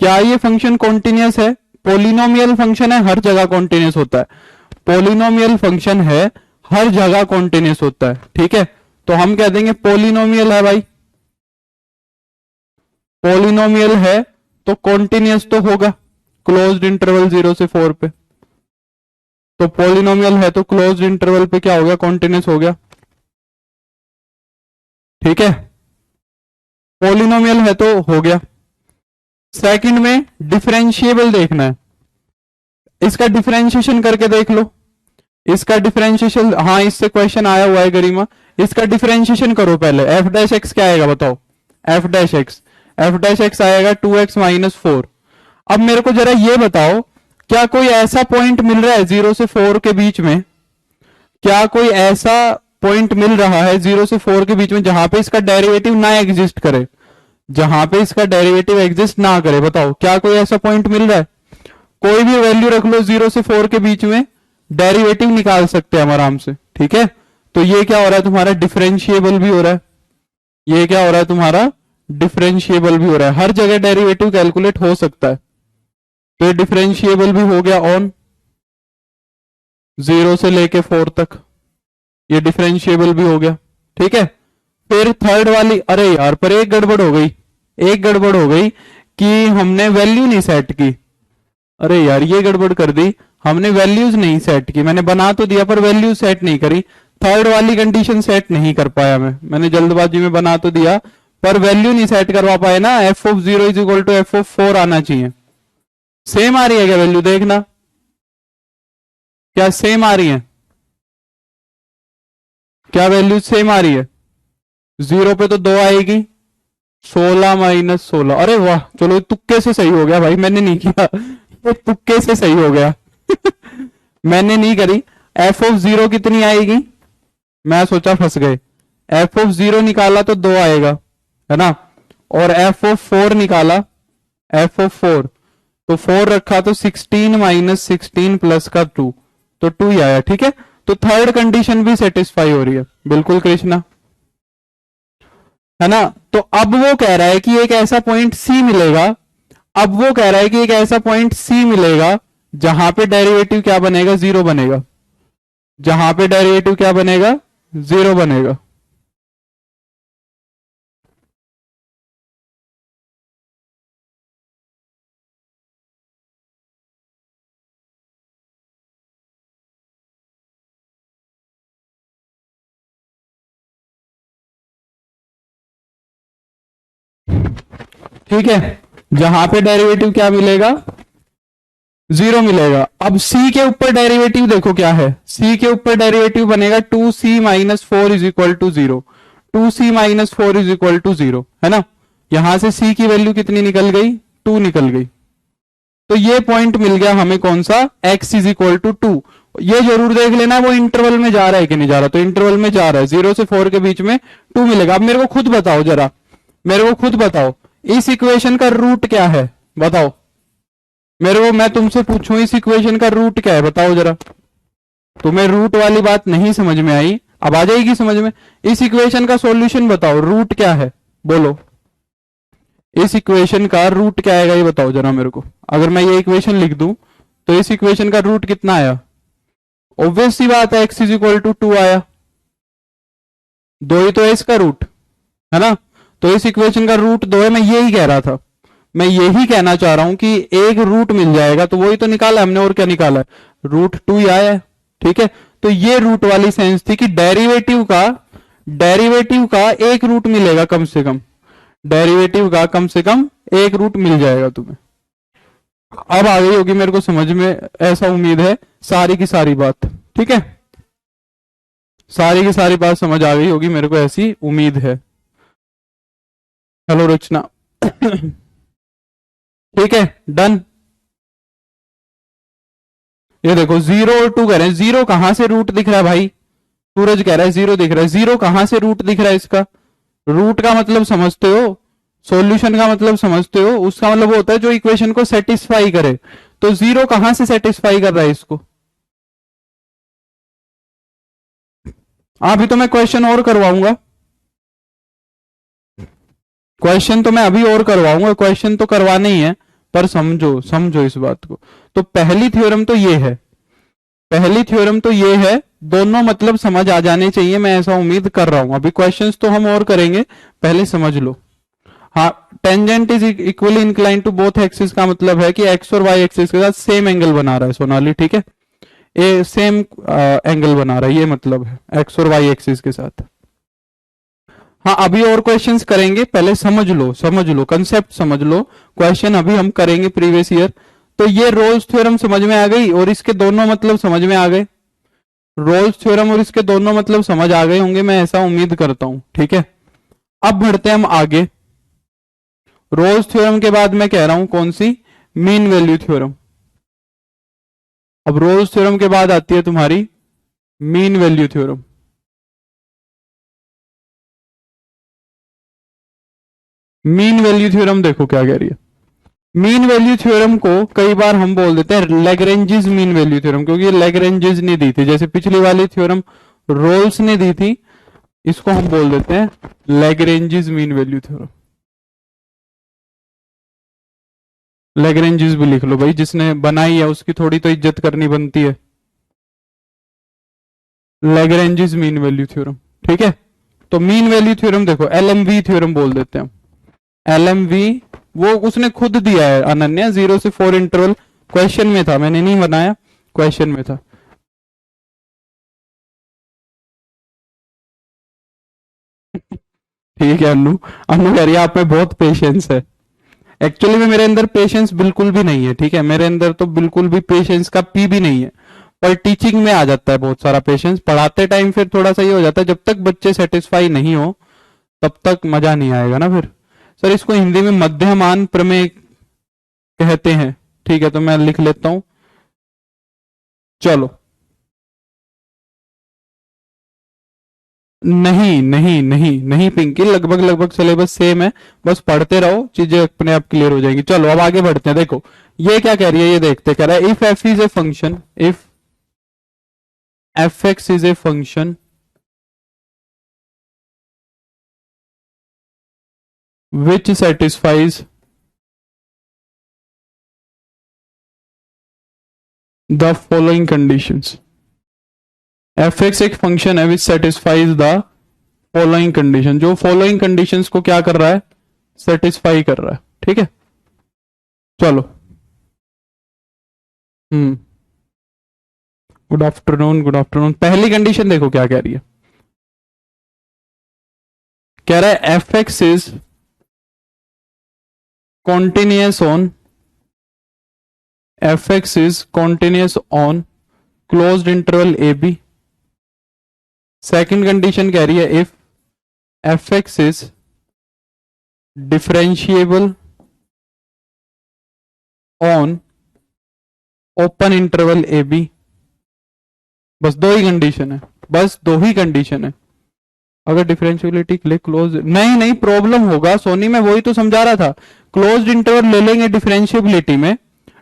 क्या ये फंक्शन कॉन्टिन्यूस है? पोलिनोमियल फंक्शन है, हर जगह कॉन्टिन्यूस होता है। पोलिनोमियल फंक्शन है, हर जगह कॉन्टिन्यूस होता है, ठीक है। तो हम कह देंगे पोलिनोमियल है भाई, पोलिनोमियल है तो कॉन्टिन्यूस तो होगा क्लोज्ड इंटरवल 0 से 4 पे। तो पोलिनोमियल है तो क्लोज्ड इंटरवल पे क्या हो गया, कॉन्टिन्यूस हो गया, ठीक है। पोलिनोमियल है तो हो गया। सेकंड में डिफरेंशिएबल देखना है, इसका डिफरेंशिएशन करके देख लो। इसका डिफरेंशिएशन, हाँ इससे क्वेश्चन आया हुआ है गरिमा, इसका डिफरेंशिएशन करो पहले। एफ डैश एक्स क्या आएगा बताओ? F dash x, F dash x आएगा 2x माइनस 4। अब मेरे को जरा ये बताओ, क्या कोई ऐसा पॉइंट मिल रहा है 0 से 4 के बीच में, क्या कोई ऐसा पॉइंट मिल रहा है 0 से 4 के बीच में जहां पे इसका डेरिवेटिव ना एग्जिस्ट करे, जहां पे इसका डेरिवेटिव एग्जिस्ट ना करे? बताओ क्या कोई ऐसा पॉइंट मिल रहा है? कोई भी वैल्यू रख लो 0 से 4 के बीच में, डेरिवेटिव निकाल सकते हैं हम आराम से, ठीक है। तो ये क्या हो रहा है तुम्हारा, डिफरेंशिएबल भी हो रहा है। ये क्या हो रहा है तुम्हारा, डिफरेंशिएबल भी हो रहा है, हर जगह डेरिवेटिव कैलकुलेट हो सकता है। तो ये डिफरेंशिएबल भी हो गया ऑन 0 से लेके 4 तक, ये डिफरेंशिएबल भी हो गया, ठीक है। फिर थर्ड वाली, अरे यार पर एक गड़बड़ हो गई, एक गड़बड़ हो गई कि हमने वैल्यू नहीं सेट की। अरे यार ये गड़बड़ कर दी, हमने वैल्यूज नहीं सेट की। मैंने बना तो दिया पर वैल्यू सेट नहीं करी। थर्ड वाली कंडीशन सेट नहीं कर पाया मैंने जल्दबाजी में बना तो दिया पर वैल्यू नहीं सेट करवा पाए ना। F of 0 is equal to f of 4 आना चाहिए। सेम आ रही है क्या वैल्यू? देखना क्या सेम आ रही है, क्या वैल्यू सेम आ रही है? 0 पे तो 2 आएगी, 16 माइनस 16। अरे वाह, चलो तुक्के से सही हो गया भाई, मैंने नहीं किया, ये तुक्के से सही हो गया मैंने नहीं करी। एफ ऑफ 0 कितनी आएगी? मैं सोचा फंस गए। एफ ऑफ 0 निकाला तो 2 आएगा, है ना। और एफ ऑफ 4 निकाला, एफ ऑफ 4 तो 4 रखा तो 16 माइनस 16 प्लस का 2, तो 2 ही आया, ठीक है। तो थर्ड कंडीशन भी सेटिस्फाई हो रही है, बिल्कुल कृष्णा, है ना। तो अब वो कह रहा है कि एक ऐसा पॉइंट सी मिलेगा, अब वो कह रहा है कि एक ऐसा पॉइंट सी मिलेगा जहां पे डेरिवेटिव क्या बनेगा, 0 बनेगा, जहां पे डेरिवेटिव क्या बनेगा, 0 बनेगा। ठीक है, जहां पे डेरिवेटिव क्या मिलेगा, 0 मिलेगा। अब c के ऊपर डेरिवेटिव देखो क्या है, c के ऊपर डेरिवेटिव बनेगा 2c minus 4 is equal to 0, 2c minus 4 is equal to 0, है ना। यहां से c की वैल्यू कितनी निकल गई, 2 निकल गई। तो ये पॉइंट मिल गया हमें कौन सा, x इज इक्वल टू 2। ये जरूर देख लेना वो इंटरवल में जा रहा है कि नहीं जा रहा। तो इंटरवल में जा रहा है, 0 से 4 के बीच में 2 मिलेगा। अब मेरे को खुद बताओ जरा, मेरे को खुद बताओ इस इक्वेशन का रूट क्या है, बताओ मेरे को। मैं तुमसे पूछूं इस इक्वेशन का रूट क्या है, बताओ जरा। तुम्हें रूट वाली बात नहीं समझ में आई, अब आ जाएगी समझ में। इस इक्वेशन का सॉल्यूशन बताओ, रूट क्या है, बोलो। इस इक्वेशन का रूट क्या आएगा ये बताओ जरा मेरे को। अगर मैं ये इक्वेशन लिख दूं तो इस इक्वेशन का रूट कितना आया? ऑब्वियस सी बात है, x इज इक्वल टू 2 आया, 2 ही तो है इसका रूट, है ना। तो इस इक्वेशन का रूट 2 है, मैं यही कह रहा था, मैं यही कहना चाह रहा हूं कि एक रूट मिल जाएगा तो वही तो निकाला हमने, और क्या निकाला है, रूट 2 ही आया है, ठीक है। तो ये रूट वाली सेंस थी कि डेरिवेटिव का एक रूट मिलेगा कम से कम, डेरिवेटिव का कम से कम एक रूट मिल जाएगा तुम्हें। अब आ गई होगी मेरे को समझ में, ऐसा उम्मीद है, सारी की सारी बात, ठीक है, सारी की सारी बात समझ आ गई होगी मेरे को, ऐसी उम्मीद है हेलो रचना। ठीक है, डन। ये देखो 0 और 2 कह रहे हैं, 0 कहां से रूट दिख रहा है भाई? सूरज कह रहा है 0 दिख रहा है, 0 कहां से रूट दिख रहा है इसका? रूट का मतलब समझते हो, सॉल्यूशन का मतलब समझते हो, उसका मतलब होता है जो इक्वेशन को सेटिस्फाई करे। तो 0 कहां से सेटिस्फाई कर रहा है इसको? अभी तो मैं क्वेश्चन और करवाऊंगा, क्वेश्चन तो मैं अभी और करवाऊंगा, क्वेश्चन तो करवाने ही है, पर समझो समझो इस बात को। तो पहली थ्योरम तो ये है, पहली थ्योरम तो ये है, दोनों मतलब समझ आ जाने चाहिए, मैं ऐसा उम्मीद कर रहा हूं। अभी क्वेश्चंस तो हम और करेंगे, पहले समझ लो। हाँ, tangent is equally incline to both axis का मतलब है कि एक्स और वाई एक्सिस के साथ सेम एंगल बना रहा है सोनाली, ठीक है, ये सेम एंगल बना रहा है, ये मतलब है एक्स और वाई एक्सिस के साथ। हाँ, अभी और क्वेश्चंस करेंगे, पहले समझ लो कंसेप्ट समझ लो, क्वेश्चन अभी हम करेंगे प्रीवियस ईयर। तो ये रोल्स थ्योरम समझ में आ गई और इसके दोनों मतलब समझ में आ गए, रोल्स थ्योरम और इसके दोनों मतलब समझ आ गए होंगे, मैं ऐसा उम्मीद करता हूं, ठीक है। अब बढ़ते हैं हम आगे। रोल्स थ्योरम के बाद मैं कह रहा हूं कौन सी? Mean value theorem. अब रोल्स थ्योरम के बाद आती है तुम्हारी mean value theorem. Mean value theorem देखो क्या कह रही है। मीन वैल्यू थ्योरम को कई बार हम बोल देते हैं लैग्रेंजेस मीन वैल्यू थ्योरम, क्योंकि लैग्रेंजेस ने दी थी, जैसे पिछली वाली थ्योरम रोल्स ने दी थी, इसको हम बोल देते हैं Lagrange's mean value theorem. Lagrange's भी लिख लो भाई, जिसने बनाई है उसकी थोड़ी तो इज्जत करनी बनती है। लैग्रेंजेस मीन वैल्यू थ्योरम, ठीक है। तो मीन वैल्यू थ्योरम देखो एलएमवी थ्योरम बोल देते हैं हम। एलएमवी वो उसने खुद दिया है अनन्या, 0 से 4 इंटरवल, क्वेश्चन में था, मैंने नहीं बनाया, क्वेश्चन में था। ठीक है अनु, अनु कह रही है आप में बहुत पेशेंस है। एक्चुअली में मेरे अंदर पेशेंस बिल्कुल भी नहीं है, ठीक है, मेरे अंदर तो बिल्कुल भी पेशेंस का पी भी नहीं है। पर टीचिंग में आ जाता है बहुत सारा पेशेंस, पढ़ाते टाइम फिर थोड़ा सा ये हो जाता है, जब तक बच्चे सेटिस्फाई नहीं हो तब तक मजा नहीं आएगा ना फिर। सर इसको हिंदी में मध्यमान प्रमेय कहते हैं, ठीक है, तो मैं लिख लेता हूं। चलो, नहीं नहीं नहीं नहीं पिंकी, लगभग लगभग सिलेबस सेम है, बस पढ़ते रहो, चीजें अपने आप क्लियर हो जाएंगी। चलो अब आगे बढ़ते हैं, देखो ये क्या कह रही है, ये देखते, कह रहा है if F is a function, if f x is a function which satisfies the following conditions. F x एक फंक्शन है विच सेटिस्फाइज द फॉलोइंग कंडीशन, जो फॉलोइंग कंडीशंस को क्या कर रहा है? सेटिस्फाई कर रहा है, ठीक है। चलो, hmm, good afternoon, good afternoon. पहली कंडीशन देखो क्या कह रही है, कह रहा है f x is continuous on, f x is continuous on closed interval a b. Second condition कह रही है if f x is differentiable on open interval a b. बस दो ही कंडीशन है, बस दो ही कंडीशन है। अगर डिफरेंशियबिलिटी के लिए क्लोज नहीं नहीं प्रॉब्लम होगा सोनी, मैं वही तो समझा रहा था। क्लोज्ड इंटरवल ले लेंगे डिफरेंशियबिलिटी में,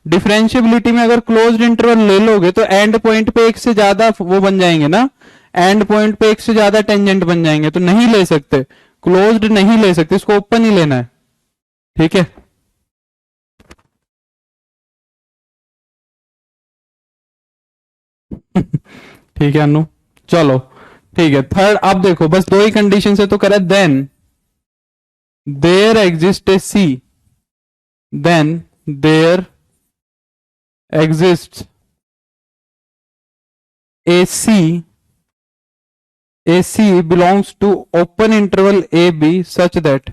डिफरेंशियबिलिटी में अगर क्लोज्ड इंटरवल ले लोगे तो एंड पॉइंट पे एक से ज्यादा वो बन जाएंगे ना, एंड पॉइंट पे एक से ज्यादा टेंजेंट बन जाएंगे, तो नहीं ले सकते, क्लोज्ड नहीं ले सकते, इसको ओपन ही लेना है, ठीक है। ठीक है अनु, चलो ठीक है। थर्ड आप देखो, बस दो ही कंडीशन से तो करे, then there exist a c, then there exist a c, AC belongs to open interval AB such that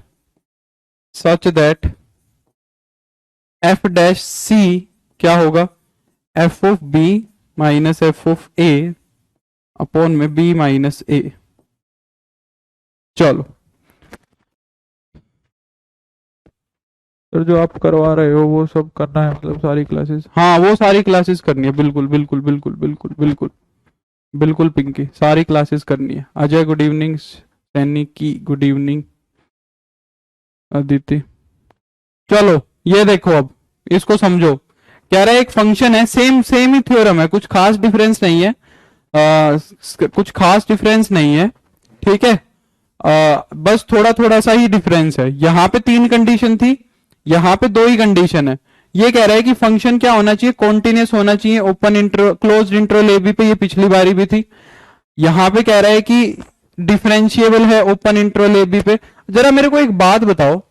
f dash C क्या होगा? f of B minus f of A upon में B माइनस A। चलो sir जो आप करवा रहे हो वो सब करना है, मतलब सारी क्लासेस? हाँ वो सारी क्लासेस करनी है, बिल्कुल बिल्कुल बिल्कुल बिल्कुल बिल्कुल बिल्कुल पिंकी, सारी क्लासेस करनी है। अजय गुड इवनिंग, सैनी की गुड इवनिंग, अदिति। चलो ये देखो, अब इसको समझो। कह रहा है एक फंक्शन है, सेम सेम ही थ्योरम है, कुछ खास डिफरेंस नहीं है, कुछ खास डिफरेंस नहीं है, ठीक है। बस थोड़ा थोड़ा सा ही डिफरेंस है। यहां पे 3 कंडीशन थी, यहां पे 2 ही कंडीशन है। ये कह रहा है कि फंक्शन क्या होना चाहिए, कॉन्टिन्यूस होना चाहिए, open inter close interval a b पे, ये पिछली बारी भी थी। यहां पे कह रहा है कि डिफरेंशिएबल है ओपन इंटरवल ए बी पे। जरा मेरे को एक बात बताओ,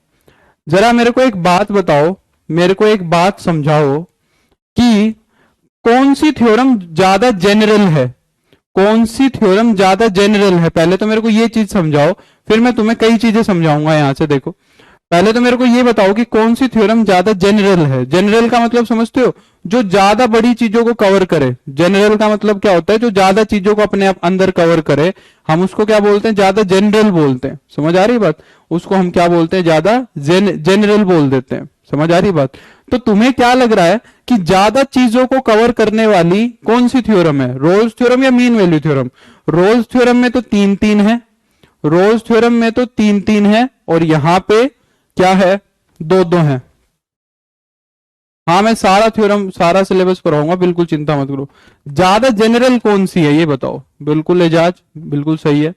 जरा मेरे को एक बात बताओ, मेरे को एक बात समझाओ कि कौन सी थ्योरम ज्यादा जनरल है, कौन सी थ्योरम ज्यादा जनरल है। पहले तो मेरे को ये चीज समझाओ, फिर मैं तुम्हें कई चीजें समझाऊंगा। यहां से देखो, पहले तो मेरे को ये बताओ कि कौन सी थ्योरम ज्यादा जनरल है। जनरल का मतलब समझते हो, जो ज्यादा बड़ी चीजों को कवर करे। जनरल का मतलब क्या होता है, जो ज्यादा चीजों को अपने आप अंदर कवर करे, हम उसको क्या बोलते हैं, ज्यादा जनरल बोलते हैं। समझ आ रही बात, उसको हम क्या बोलते हैं, ज्यादा जनरल बोल देते हैं। समझ आ रही बात। तो तुम्हें क्या लग रहा है कि ज्यादा चीजों को कवर करने वाली कौन सी थ्योरम है, रोल्स थ्योरम या mean value theorem? Rolle's theorem में तो 3-3 है, रोल्स थ्योरम में तो 3-3 है, और यहां पे क्या है, 2-2 है। हाँ मैं सारा थ्योरम सारा सिलेबस कराऊंगा, बिल्कुल चिंता मत करो। ज्यादा जनरल कौन सी है ये बताओ। बिल्कुल एजाज, बिल्कुल सही है।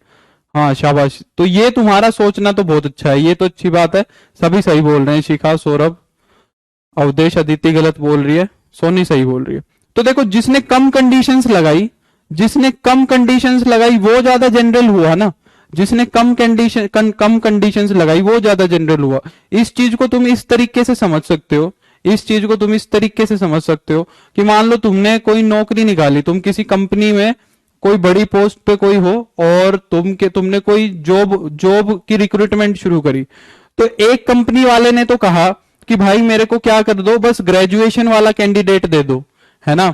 हाँ शाबाश, तो ये तुम्हारा सोचना तो बहुत अच्छा है, ये तो अच्छी बात है। सभी सही बोल रहे हैं, शिखा, सौरभ, अवधेश, अदिति गलत बोल रही है, सोनी सही बोल रही है। तो देखो, जिसने कम कंडीशंस लगाई, जिसने कम कंडीशंस लगाई वो ज्यादा जनरल हुआ ना। जिसने कम कंडीशंस लगाई वो ज्यादा जनरल हुआ। इस चीज को तुम इस तरीके से समझ सकते हो, इस चीज को तुम इस तरीके से समझ सकते हो कि मान लो तुमने कोई नौकरी निकाली, तुम किसी कंपनी में कोई बड़ी पोस्ट पे कोई हो, और तुमने कोई जॉब जॉब की रिक्रूटमेंट शुरू करी। तो एक कंपनी वाले ने तो कहा कि भाई मेरे को क्या कर दो, बस ग्रेजुएशन वाला कैंडिडेट दे दो, है ना,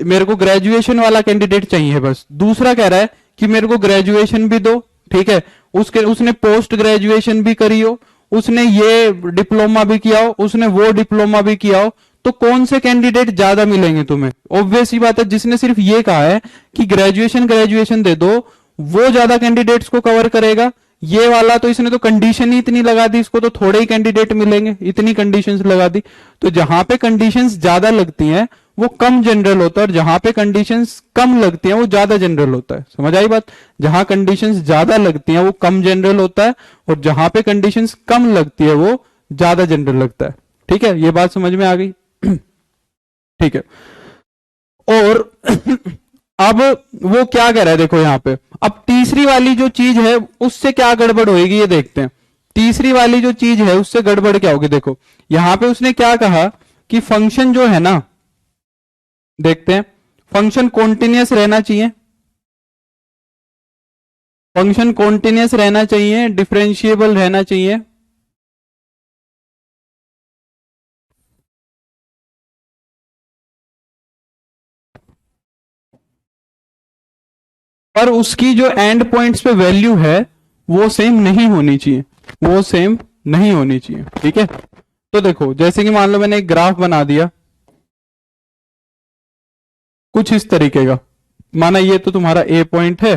मेरे को ग्रेजुएशन वाला कैंडिडेट चाहिए बस। दूसरा कह रहा है कि मेरे को ग्रेजुएशन भी दो, ठीक है, उसने पोस्ट ग्रेजुएशन भी करी हो, उसने ये डिप्लोमा भी किया हो, उसने वो डिप्लोमा भी किया हो। तो कौन से कैंडिडेट ज्यादा मिलेंगे तुम्हें? ऑब्वियस ही बात है, जिसने सिर्फ ये कहा है कि ग्रेजुएशन ग्रेजुएशन दे दो, वो ज्यादा कैंडिडेट्स को कवर करेगा। ये वाला तो इसने तो कंडीशन ही इतनी लगा दी, इसको तो थोड़े ही कैंडिडेट मिलेंगे, इतनी कंडीशंस लगा दी। तो जहां पे कंडीशंस ज्यादा लगती हैं वो कम जनरल होता है, और जहां पे कंडीशंस कम लगती हैं वो ज्यादा जनरल होता है। समझ आई बात? जहां कंडीशंस ज्यादा लगती हैं वो कम जनरल होता है, और जहां पे कंडीशंस कम लगती है वो ज्यादा जनरल लगता है। ठीक है, ये बात समझ में आ गई? ठीक है। और अब वो क्या कह रहा है देखो यहां पे, अब तीसरी वाली जो चीज है उससे क्या गड़बड़ होगी ये देखते हैं। तीसरी वाली जो चीज है उससे गड़बड़ क्या होगी, देखो यहां पे उसने क्या कहा कि फंक्शन जो है ना, देखते हैं, फंक्शन कॉन्टिन्यूअस रहना चाहिए, फंक्शन कॉन्टिन्यूअस रहना चाहिए, डिफरेंशिएबल रहना चाहिए, पर उसकी जो एंड पॉइंट्स पे वैल्यू है वो सेम नहीं होनी चाहिए, वो सेम नहीं होनी चाहिए। ठीक है, तो देखो जैसे कि मान लो मैंने एक ग्राफ बना दिया कुछ इस तरीके का, माना ये तो तुम्हारा ए पॉइंट है,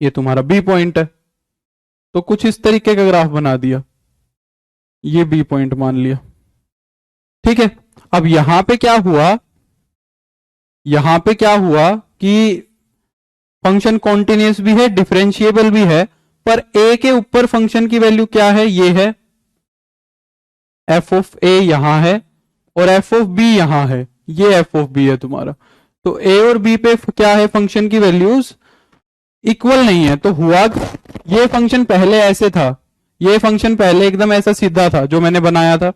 ये तुम्हारा बी पॉइंट है, तो कुछ इस तरीके का ग्राफ बना दिया, ये बी पॉइंट मान लिया। ठीक है, अब यहां पे क्या हुआ, यहां पे क्या हुआ कि फंक्शन कॉन्टिन्यूस भी है, डिफरेंशिएबल भी है, पर ए के ऊपर फंक्शन की वैल्यू क्या है, ये है एफ ऑफ ए, यहां है, और एफ ऑफ बी यहां है, ये एफ ऑफ बी है तुम्हारा। तो ए और बी पे क्या है, फंक्शन की वैल्यूज इक्वल नहीं है। तो हुआ ये फंक्शन पहले ऐसे था, ये फंक्शन पहले एकदम ऐसा सीधा था जो मैंने बनाया था,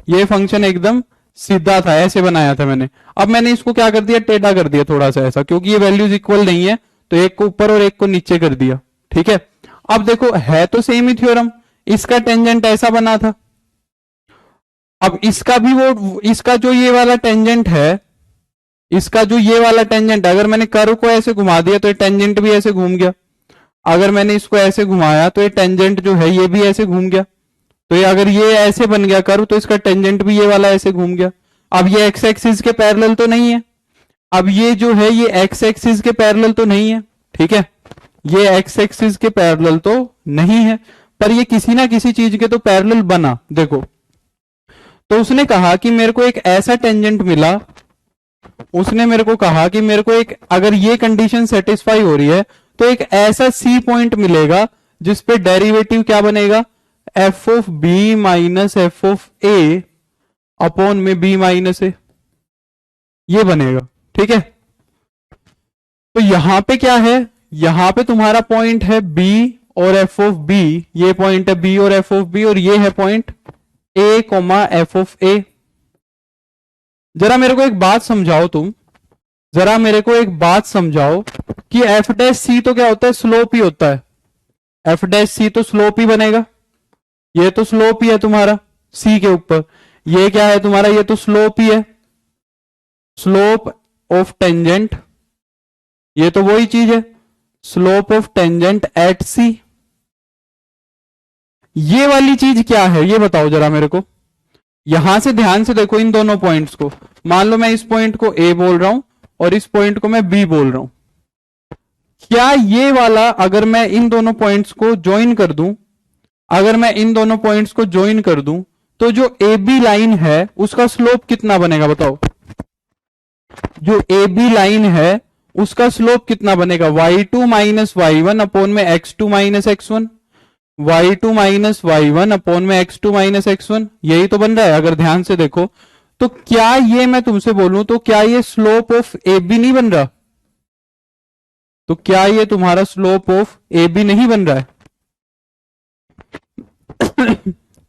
ये फंक्शन एकदम सीधा था, ऐसे बनाया था मैंने। अब मैंने इसको क्या कर दिया, टेढ़ा कर दिया थोड़ा सा ऐसा, क्योंकि ये वैल्यूज इक्वल नहीं है, तो एक को ऊपर और एक को नीचे कर दिया। ठीक है, अब देखो है तो सेम ही थ्योरम, इसका टेंजेंट ऐसा बना था, अब इसका भी वो, इसका जो ये वाला टेंजेंट है, इसका जो ये वाला टेंजेंट, अगर मैंने कर्व को ऐसे घुमा दिया तो ये टेंजेंट भी ऐसे घूम गया, अगर मैंने इसको ऐसे घुमाया तो ये टेंजेंट जो है ये भी ऐसे घूम गया। तो ये अगर ये ऐसे बन गया कर्व तो इसका टेंजेंट भी ये वाला ऐसे घूम गया। अब ये एक्स एक्सिस के पैरेलल तो नहीं है, अब ये जो है ये एक्स एक्सिस के पैरेलल तो नहीं है, ठीक है, ये एक्स एक्सिस के पैरेलल तो नहीं है, पर ये किसी ना किसी चीज के तो पैरेलल बना। देखो, तो उसने कहा कि मेरे को एक ऐसा टेंजेंट मिला, उसने मेरे को कहा कि मेरे को एक, अगर ये कंडीशन सेटिस्फाई हो रही है तो एक ऐसा सी पॉइंट मिलेगा जिसपे डेरिवेटिव क्या बनेगा, f of b minus f of a upon में बी माइनस ए, ये बनेगा, ठीक है। तो यहां पे क्या है, यहां पे तुम्हारा पॉइंट है बी और एफ ऑफ बी, ये पॉइंट है बी और एफ ऑफ बी, और ये है point a comma f of a. जरा मेरे को एक बात समझाओ तुम, जरा मेरे को एक बात समझाओ कि एफ डैश सी तो क्या होता है, स्लोप ही होता है, एफ डैश सी तो स्लोप ही बनेगा, ये तो स्लोप ही है तुम्हारा सी के ऊपर, ये क्या है तुम्हारा, ये तो स्लोप ही है, स्लोप ऑफ टेंजेंट, ये तो वही चीज है, स्लोप ऑफ टेंजेंट एट सी। ये वाली चीज क्या है ये बताओ जरा मेरे को। यहां से ध्यान से देखो इन दोनों पॉइंट्स को, मान लो मैं इस पॉइंट को ए बोल रहा हूं और इस पॉइंट को मैं बी बोल रहा हूं, क्या ये वाला अगर मैं इन दोनों पॉइंट्स को ज्वाइन कर दूं, अगर मैं इन दोनों पॉइंट्स को ज्वाइन कर दूं तो जो ए बी लाइन है उसका स्लोप कितना बनेगा बताओ, जो ए बी लाइन है उसका स्लोप कितना बनेगा, y2 minus y one upon में x2 minus x one, y2 minus y one upon में x2 माइनस एक्स वन, यही तो बन रहा है अगर ध्यान से देखो। तो क्या ये मैं तुमसे बोलूं तो क्या ये स्लोप ऑफ ए बी नहीं बन रहा, तो क्या ये तुम्हारा स्लोप ऑफ ए बी नहीं बन रहा है।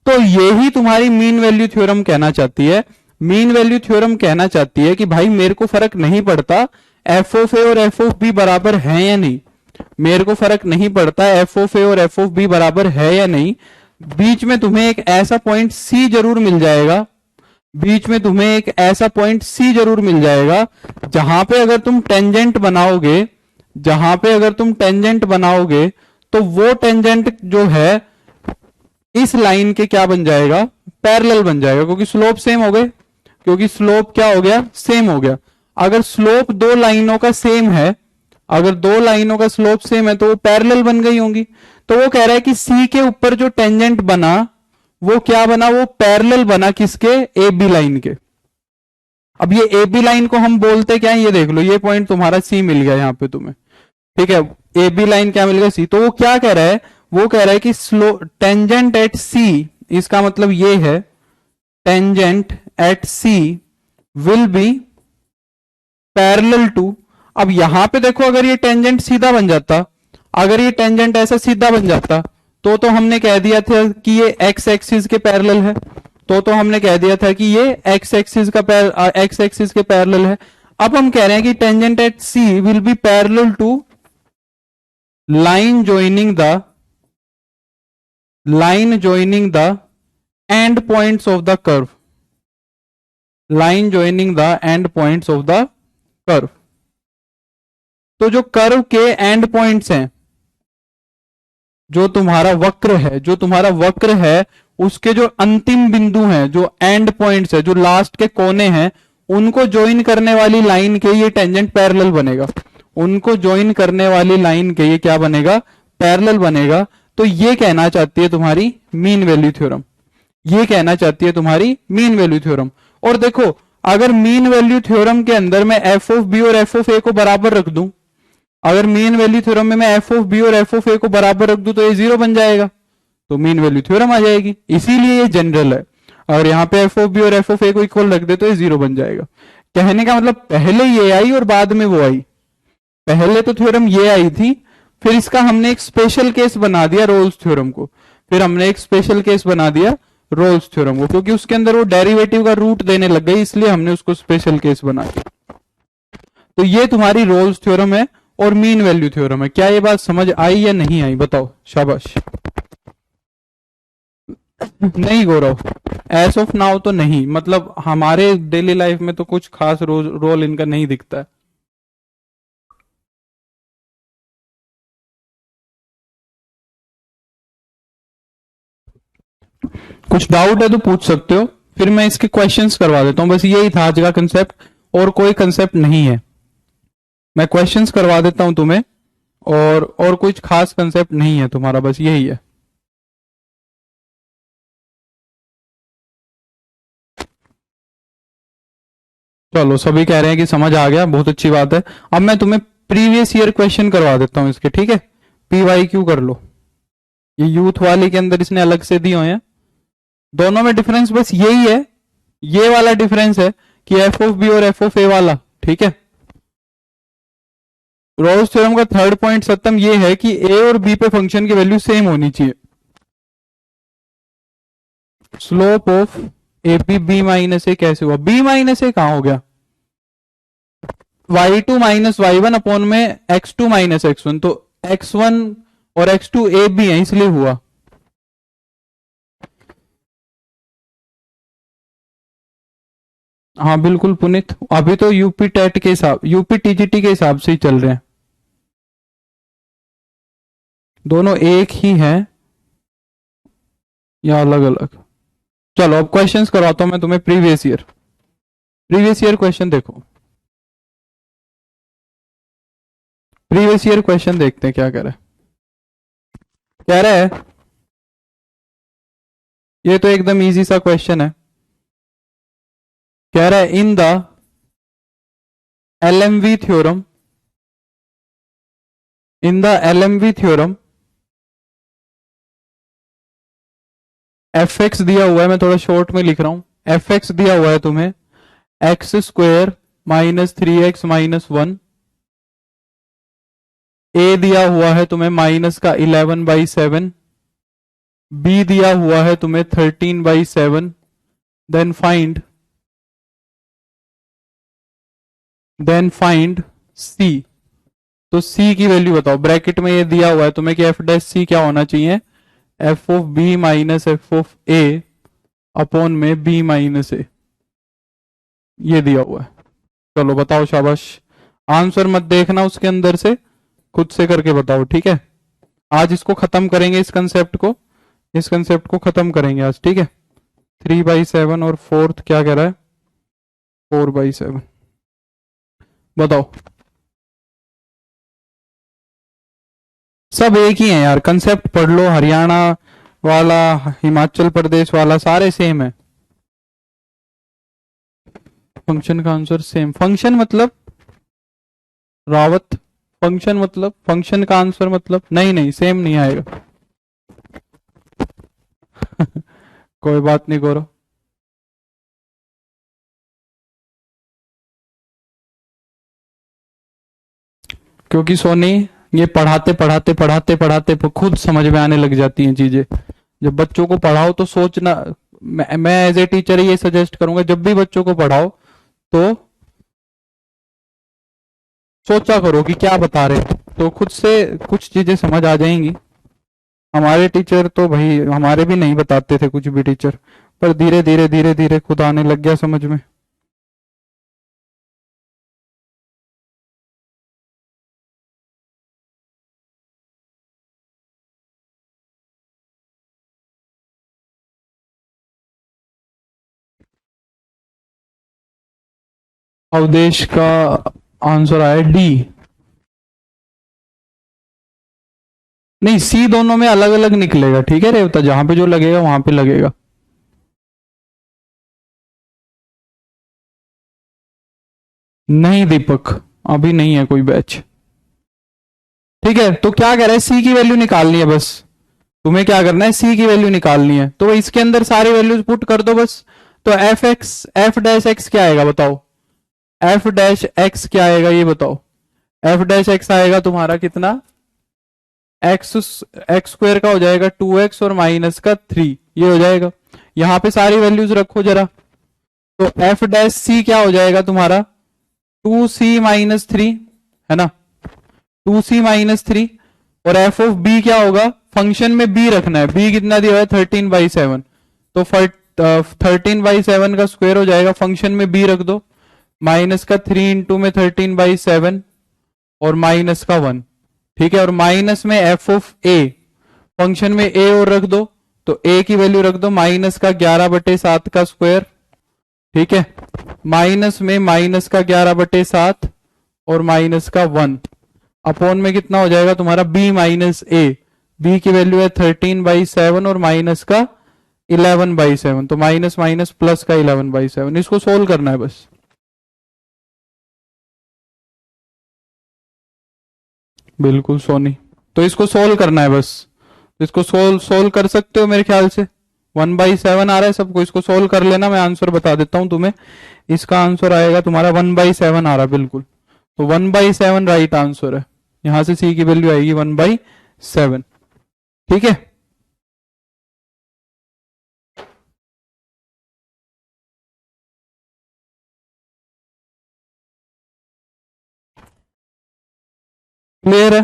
तो यही तुम्हारी मीन वैल्यू थ्योरम कहना चाहती है, मीन वैल्यू थ्योरम कहना चाहती है कि भाई मेरे को फर्क नहीं पड़ता एफ ऑफ ए और एफ ऑफ बी बराबर है या नहीं, मेरे को फर्क नहीं पड़ता एफ ऑफ ए और एफ ऑफ बी बराबर है या नहीं, बीच में तुम्हें एक ऐसा पॉइंट सी जरूर मिल जाएगा, बीच में तुम्हें एक ऐसा पॉइंट सी जरूर मिल जाएगा जहां पे अगर तुम टेंजेंट बनाओगे, जहां पे अगर तुम टेंजेंट बनाओगे तो वो टेंजेंट जो है इस लाइन के क्या बन जाएगा, पैरेलल बन जाएगा, क्योंकि स्लोप सेम हो गए, क्योंकि स्लोप क्या हो गया, सेम हो गया। अगर स्लोप दो लाइनों का सेम है, अगर दो लाइनों का स्लोप सेम है तो वो पैरेलल बन गई होंगी। तो वो कह रहा है कि सी के ऊपर जो टेंजेंट बना वो क्या बना, वो पैरेलल बना किसके, ए बी लाइन के। अब ये ए बी लाइन को हम बोलते क्या है, ये देख लो, ये पॉइंट तुम्हारा सी मिल गया यहां पे तुम्हें, ठीक है, ए बी लाइन क्या मिल गया, सी। तो वो क्या कह रहा है, वो कह रहा है कि स्लो टेंजेंट एट सी, इसका मतलब ये है tangent at c will be parallel to. अब यहां पे देखो अगर ये टेंजेंट सीधा बन जाता, अगर ये टेंजेंट ऐसा सीधा बन जाता तो हमने कह दिया था कि ये एक्स एक्सिस के पैरेलल है, तो हमने कह दिया था कि ये एक्स एक्सिस के पैरेलल है। अब हम कह रहे हैं कि tangent at c will be parallel to line joining the end points of the curve, line joining the end points of the curve। तो जो कर्व के एंड पॉइंट्स हैं, जो तुम्हारा वक्र है, जो तुम्हारा वक्र है उसके जो अंतिम बिंदु हैं, जो एंड पॉइंट्स है, जो लास्ट के कोने हैं, उनको ज्वाइन करने वाली लाइन के ये टेंजेंट पैरेलल बनेगा, उनको ज्वाइन करने वाली लाइन के ये क्या बनेगा, पैरेलल बनेगा। तो ये कहना चाहती है तुम्हारी मीन वैल्यू थ्योरम, ये कहना चाहती है तुम्हारी मीन वैल्यू थ्योरम। और देखो अगर मीन वैल्यू थ्योरम के अंदर मैं एफ ऑफ बी और एफ ऑफ ए को बराबर रख दूं, अगर मीन वैल्यू थ्योरम में मैं एफ ऑफ बी और एफ ऑफ ए को बराबर रख दूं तो ये जीरो बन जाएगा, तो मीन वैल्यू थ्योरम आ जाएगी, इसीलिए ये जनरल है। अगर यहाँ पे एफ ऑफ बी और एफ ऑफ ए को इक्वल रख दे तो ये जीरो बन जाएगा। कहने का मतलब पहले ये आई और बाद में वो आई, पहले तो थ्योरम ये आई थी, फिर इसका हमने एक स्पेशल केस बना दिया रोल्स थ्योरम को, फिर हमने एक स्पेशल केस बना दिया रोल्स थ्योरम को, क्योंकि उसके अंदर वो डेरिवेटिव का रूट देने लग गई, इसलिए हमने उसको स्पेशल केस बना दिया। तो ये तुम्हारी रोल्स थ्योरम है और मीन वैल्यू थ्योरम है। क्या ये बात समझ आई या नहीं आई बताओ, शाबाश। नहीं गौरव, एज ऑफ नाउ तो नहीं, मतलब हमारे डेली लाइफ में तो कुछ खास रोल इनका नहीं दिखता है। कुछ डाउट है तो पूछ सकते हो, फिर मैं इसके क्वेश्चंस करवा देता हूं। बस यही था आज का कंसेप्ट, और कोई कंसेप्ट नहीं है। मैं क्वेश्चंस करवा देता हूं तुम्हें, और कुछ खास कंसेप्ट नहीं है तुम्हारा, बस यही है। चलो, सभी कह रहे हैं कि समझ आ गया, बहुत अच्छी बात है। अब मैं तुम्हें प्रीवियस ईयर क्वेश्चन करवा देता हूं इसके, ठीक है। PYQ कर लो। ये यूथ वाले के अंदर इसने अलग से दिए हुए हैं। दोनों में डिफरेंस बस यही है, ये वाला डिफरेंस है कि f(b) और f(a) वाला, ठीक है। रोल्स थ्योरम का थर्ड पॉइंट सत्यम ये है कि a और b पे फंक्शन की वैल्यू सेम होनी चाहिए। Slope of AP b minus a कैसे हुआ? b माइनस ए कहां हो गया? y2 माइनस y1 अपॉन में x2 माइनस x1, तो x1 और x2 a b है, इसलिए हुआ। हाँ बिल्कुल पुनित, अभी तो यूपी टेट के हिसाब, यूपी टीजीटी के हिसाब से ही चल रहे हैं। दोनों एक ही हैं या अलग अलग? चलो अब क्वेश्चंस करवाता हूं मैं तुम्हें previous year. Previous year question देखो, प्रीवियस ईयर क्वेश्चन देखते हैं क्या कह रहा है। कह रहा है, ये तो एकदम इजी सा क्वेश्चन है। कह रहा है in the LMV theorem, in the LMV theorem fx दिया हुआ है, मैं थोड़ा शॉर्ट में लिख रहा हूं। fx दिया हुआ है तुम्हें x² minus 3x minus 1, a दिया हुआ है तुम्हें माइनस का 11/7, b दिया हुआ है तुम्हें 13/7, देन फाइंड c। तो c की वैल्यू बताओ। ब्रैकेट में ये दिया हुआ है तुम्हें कि f' क्या होना चाहिए? f(b) माइनस f(a) अपॉन में b माइनस a, ये दिया हुआ है। चलो बताओ, शाबाश। आंसर मत देखना उसके अंदर से, खुद से करके बताओ, ठीक है। आज इसको खत्म करेंगे, इस कंसेप्ट को खत्म करेंगे आज, ठीक है। 3/7 और फोर्थ क्या कह रहा है? 4/7। बताओ। सब एक ही है यार, कंसेप्ट पढ़ लो। हरियाणा वाला, हिमाचल प्रदेश वाला, सारे सेम है। फंक्शन का आंसर सेम। फंक्शन मतलब रावत, फंक्शन मतलब, फंक्शन का आंसर मतलब, नहीं नहीं सेम नहीं आएगा। कोई बात नहीं करो। क्योंकि सोनी, ये पढ़ाते पढ़ाते पढ़ाते पढ़ाते खुद समझ में आने लग जाती हैं चीजें। जब बच्चों को पढ़ाओ तो सोचना, मैं एज ए टीचर ये सजेस्ट करूंगा, जब भी बच्चों को पढ़ाओ तो सोचा करो कि क्या बता रहे हैं, तो खुद से कुछ चीजें समझ आ जाएंगी। हमारे टीचर तो भाई, हमारे भी नहीं बताते थे कुछ भी टीचर, पर धीरे धीरे धीरे धीरे खुद आने लग गया समझ में। अवदेश का आंसर आया डी। नहीं, सी दोनों में अलग अलग निकलेगा, ठीक है रेवता, जहां पे जो लगेगा वहां पे लगेगा। नहीं दीपक, अभी नहीं है कोई बैच, ठीक है। तो क्या कह रहा है, सी की वैल्यू निकालनी है बस। तुम्हें क्या करना है, सी की वैल्यू निकालनी है, तो इसके अंदर सारी वैल्यूज पुट कर दो बस। तो f' क्या आएगा बताओ? f' क्या आएगा ये बताओ? f' आएगा तुम्हारा कितना? x² का हो जाएगा 2x और माइनस का 3, ये हो जाएगा। यहां पे सारी वैल्यूज रखो जरा, तो f' क्या हो जाएगा तुम्हारा? 2c माइनस 3, है ना, 2c माइनस 3। और f(b) क्या होगा? फंक्शन में b रखना है, b कितना दिया हुआ है? 13/7, तो 13/7 का स्क्वायर हो जाएगा, फंक्शन में b रख दो, माइनस का 3 इंटू में 13/7 और माइनस का 1, ठीक है। और माइनस में f(a), फंक्शन में a और रख दो, तो a की वैल्यू रख दो माइनस का 11/7 का स्क्वायर, ठीक है, माइनस में माइनस का 11/7 और माइनस का 1 अपॉन में कितना हो जाएगा तुम्हारा b माइनस ए, b की वैल्यू है 13/7 और माइनस का 11/7, तो माइनस माइनस प्लस का 11/7। इसको सोल्व करना है बस। बिल्कुल सोनी, तो इसको सोल्व करना है बस। इसको सोल्व कर सकते हो मेरे ख्याल से, 1/7 आ रहा है सबको, इसको सोल्व कर लेना, मैं आंसर बता देता हूं तुम्हें। इसका आंसर आएगा तुम्हारा 1/7 आ रहा है बिल्कुल, तो 1/7 राइट आंसर है। यहां से सी की वैल्यू आएगी 1/7, ठीक है। क्लियर है?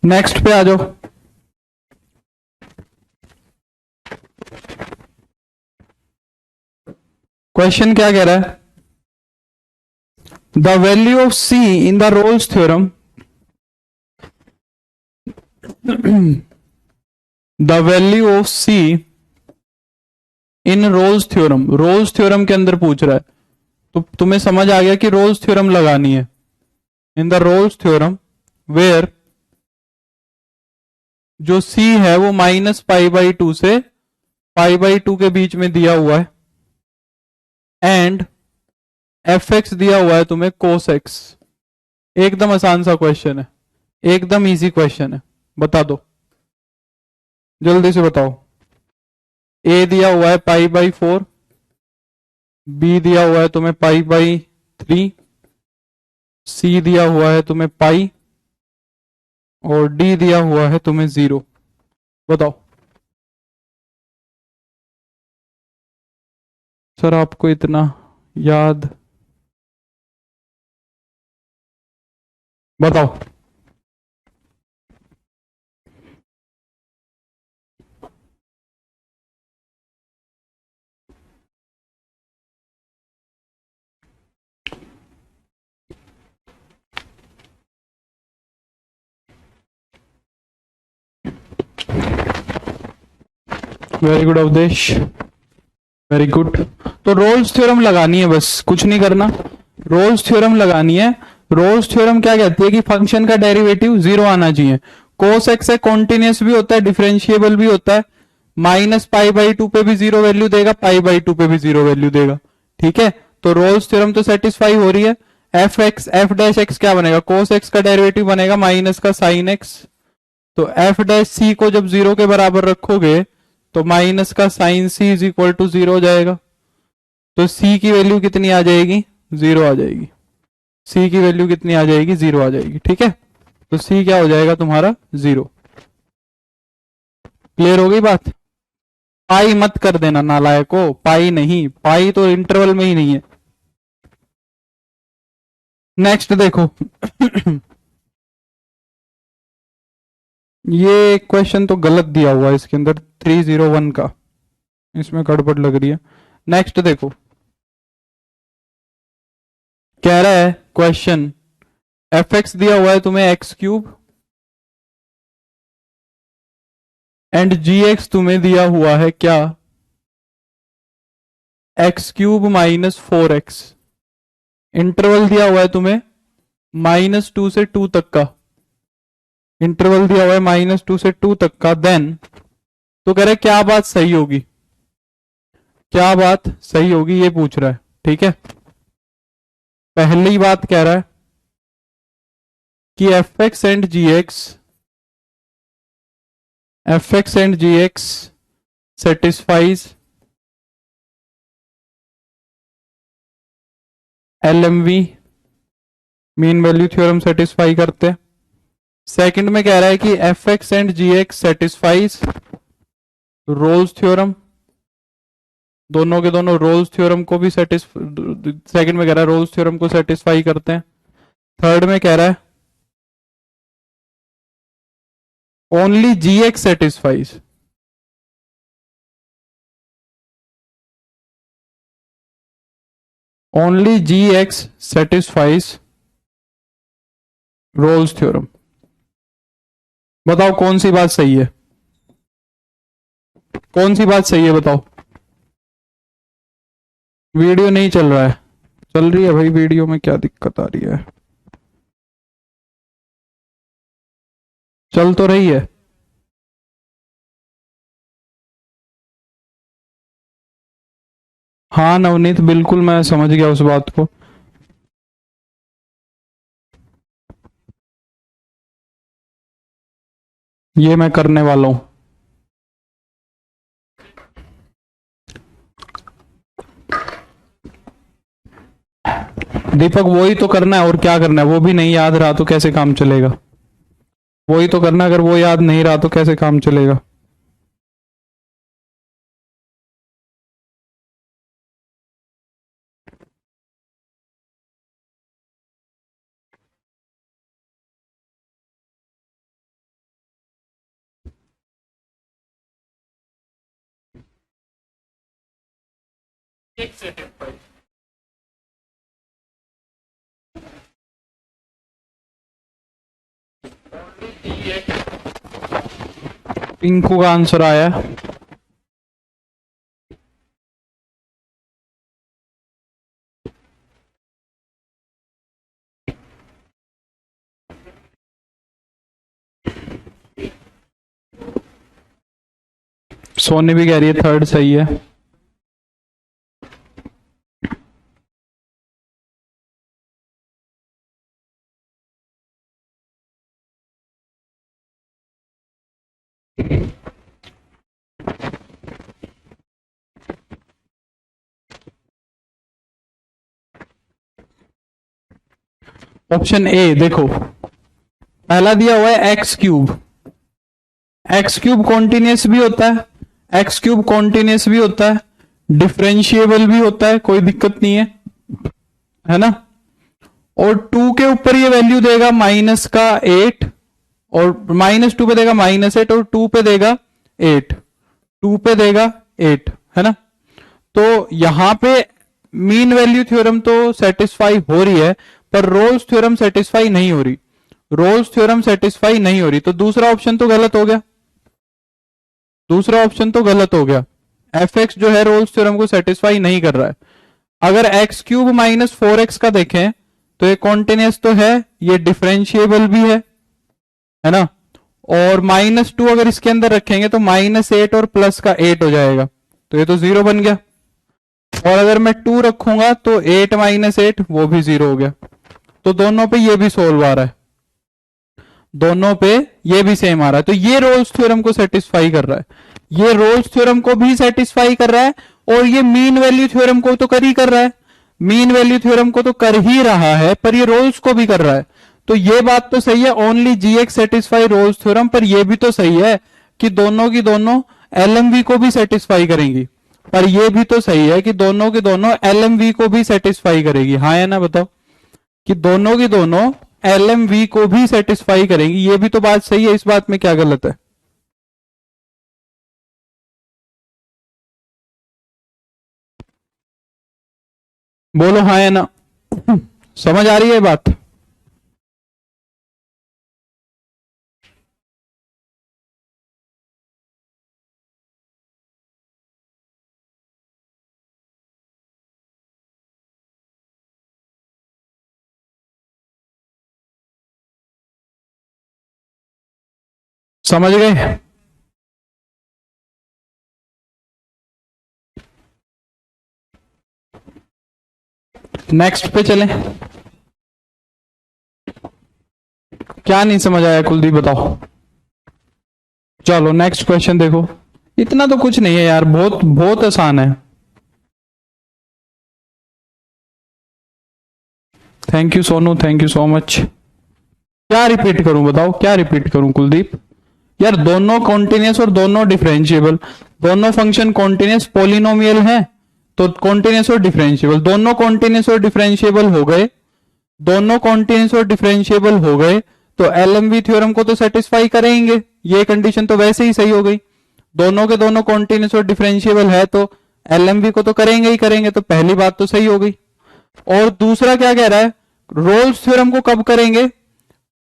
नेक्स्ट पे आ जाओ। क्वेश्चन क्या कह रहा है? The value of c in the Rolle's theorem, the value of c in Rolle's theorem, Rolle's theorem के अंदर पूछ रहा है, तो तुम्हें समझ आ गया कि रोल्स थ्योरम लगानी है। In the Rolle's theorem where जो c है वो -π/2 से π/2 के बीच में दिया हुआ है, एंड fx दिया हुआ है तुम्हें cos x। एकदम आसान सा क्वेश्चन है, एकदम इजी क्वेश्चन है, बता दो जल्दी से बताओ। a दिया हुआ है π/4, b दिया हुआ है तुम्हें π/3, c दिया हुआ है तुम्हें पाई, और d दिया हुआ है तुम्हें 0। बताओ सर आपको इतना याद, बताओ। Very good Awadhesh, very good. तो रोल्स थ्योरम लगानी है बस, कुछ नहीं करना, रोल्स थ्योरम लगानी है। रोल्स थ्योरम क्या कहती है कि फंक्शन का डेरिवेटिव 0 आना चाहिए। कोस एक्स है कॉन्टिन्यूस भी होता है, डिफरेंशिएबल भी होता है, -π/2 पे भी 0 वैल्यू देगा, π/2 पे भी 0 वैल्यू देगा, ठीक है। तो रोल्स थ्योरम तो सेटिस्फाई हो रही है। f' क्या बनेगा, कोस एक्स का डेरिवेटिव बनेगा माइनस का साइन एक्स, तो f' को जब 0 के बराबर रखोगे तो माइनस का sign c is equal to 0 हो जाएगा। तो c की वैल्यू कितनी आ जाएगी, 0 आ जाएगी। c की वैल्यू कितनी आ जाएगी, 0 आ जाएगी, ठीक है। तो c क्या हो जाएगा तुम्हारा 0। क्लियर हो गई बात? पाई मत कर देना नालायको, पाई नहीं, पाई तो इंटरवल में ही नहीं है। नेक्स्ट देखो ये क्वेश्चन तो गलत दिया हुआ है इसके अंदर, 301 का, इसमें गड़बड़ लग रही है। नेक्स्ट देखो, कह रहा है क्वेश्चन fx दिया हुआ है तुम्हें x³ एंड gx तुम्हें दिया हुआ है क्या, x³ - 4x। इंटरवल दिया हुआ है तुम्हें -2 से 2 तक का, इंटरवल दिया हुआ है -2 से 2 तक का। देन तो कह रहे क्या बात सही होगी, क्या बात सही होगी ये पूछ रहा है, ठीक है। पहली बात कह रहा है कि fx and gx satisfies LMV, mean value theorem satisfy करते हैं। सेकंड में कह रहा है कि fx and gx satisfies Rolle's theorem, दोनों के दोनों रोल्स थ्योरम को भी सेकंड में कह रहा है रोल्स थ्योरम को सेटिस्फाई करते हैं। थर्ड में कह रहा है only gx satisfies, only gx satisfies Rolle's theorem. बताओ कौन सी बात सही है, कौन सी बात सही है बताओ। वीडियो नहीं चल रहा है, चल रही है भाई, वीडियो में क्या दिक्कत आ रही है, चल तो रही है। हाँ नवनीत बिल्कुल मैं समझ गया उस बात को। ये मैं करने वाला हूं। दीपक वही तो करना है, और क्या करना है, वो भी नहीं याद रहा तो कैसे काम चलेगा। वही तो करना है, अगर वो याद नहीं रहा तो कैसे काम चलेगा। पिंकू का आंसर आया। सोनी भी कह रही है थर्ड सही है। ऑप्शन ए देखो, पहला दिया हुआ है x cube. X cube continuous भी होता है, एक्स क्यूब कॉन्टिन्यूस भी होता है, डिफरेंशिएबल भी होता है, कोई दिक्कत नहीं है ना। और टू के ऊपर ये वैल्यू देगा माइनस का 8, और -2 पे देगा -8, और 2 पे देगा 8, 2 पे देगा 8, है ना। तो यहां पे मीन वैल्यू थ्योरम तो सेटिस्फाई हो रही है, पर रोल्स थ्योरम सेटिस्फाई नहीं हो रही, रोल्स थ्योरम सेटिस्फाई नहीं हो रही, तो दूसरा ऑप्शन तो गलत हो गया, दूसरा ऑप्शन तो गलत हो गया। एफ एक्स जो है रोल्स थ्योरम को सेटिस्फाई नहीं कर रहा है। अगर एक्स क्यूब -4x का देखें तो ये कॉन्टिन्यूस तो है, ये डिफरेंशिएबल भी है ना। और -2 अगर इसके अंदर रखेंगे तो -8 और प्लस का 8 हो जाएगा, तो ये तो 0 बन गया। और अगर मैं 2 रखूंगा तो 8 - 8 वो भी 0 हो गया। तो दोनों पे ये भी सोल्व आ रहा है, दोनों पे ये भी सेम आ रहा है, तो ये रोल्स थ्योरम को सेटिस्फाई कर रहा है, ये रोल्स थ्योरम को भी सेटिस्फाई कर रहा है, और ये मीन वैल्यू थ्योरम को तो कर ही कर रहा है, मीन वैल्यू थ्योरम को तो कर ही रहा है, पर ये रोल्स को भी कर रहा है। तो ये बात तो सही है, ओनली जी एक्स सेटिस्फाई रोल्स थ्योरम, पर ये भी तो सही है कि दोनों की दोनों एलएमवी को भी सेटिस्फाई करेंगी, पर ये भी तो सही है कि दोनों की दोनों एलएमवी को भी सेटिस्फाई करेगी। हाँ या ना बताओ, कि दोनों की दोनों एलएमवी को भी सेटिस्फाई करेंगी, ये भी तो बात सही है, इस बात में क्या गलत है। बोलो हाँ या ना, समझ आ रही है बात। समझ गए। नेक्स्ट पे चलें। क्या नहीं समझ आया कुलदीप बताओ। चलो नेक्स्ट क्वेश्चन देखो, इतना तो कुछ नहीं है यार, बहुत बहुत आसान है। Thank you Sonu, thank you so much. क्या रिपीट करूं बताओ, क्या रिपीट करूं कुलदीप। यार दोनों कॉन्टिन्यूस और दोनों डिफरेंशिएबल, दोनों फंक्शन कॉन्टिन्यूस पॉलिनोमियल है, तो कॉन्टिन्यूस और डिफरेंशिएबल, दोनों कॉन्टिन्यूस और डिफरेंशिएबल हो गए, दोनों कॉन्टिन्यूस और डिफरेंशिएबल हो गए, तो एलएमवी थ्योरम को तो सेटिस्फाई करेंगे, ये कंडीशन तो वैसे ही सही हो गई। दोनों के दोनों कॉन्टिन्यूस और डिफरेंशिएबल है तो एलएमवी को तो करेंगे ही करेंगे, तो पहली बात तो सही हो गई। और दूसरा क्या कह रहा है, रोल्स थ्योरम को कब करेंगे,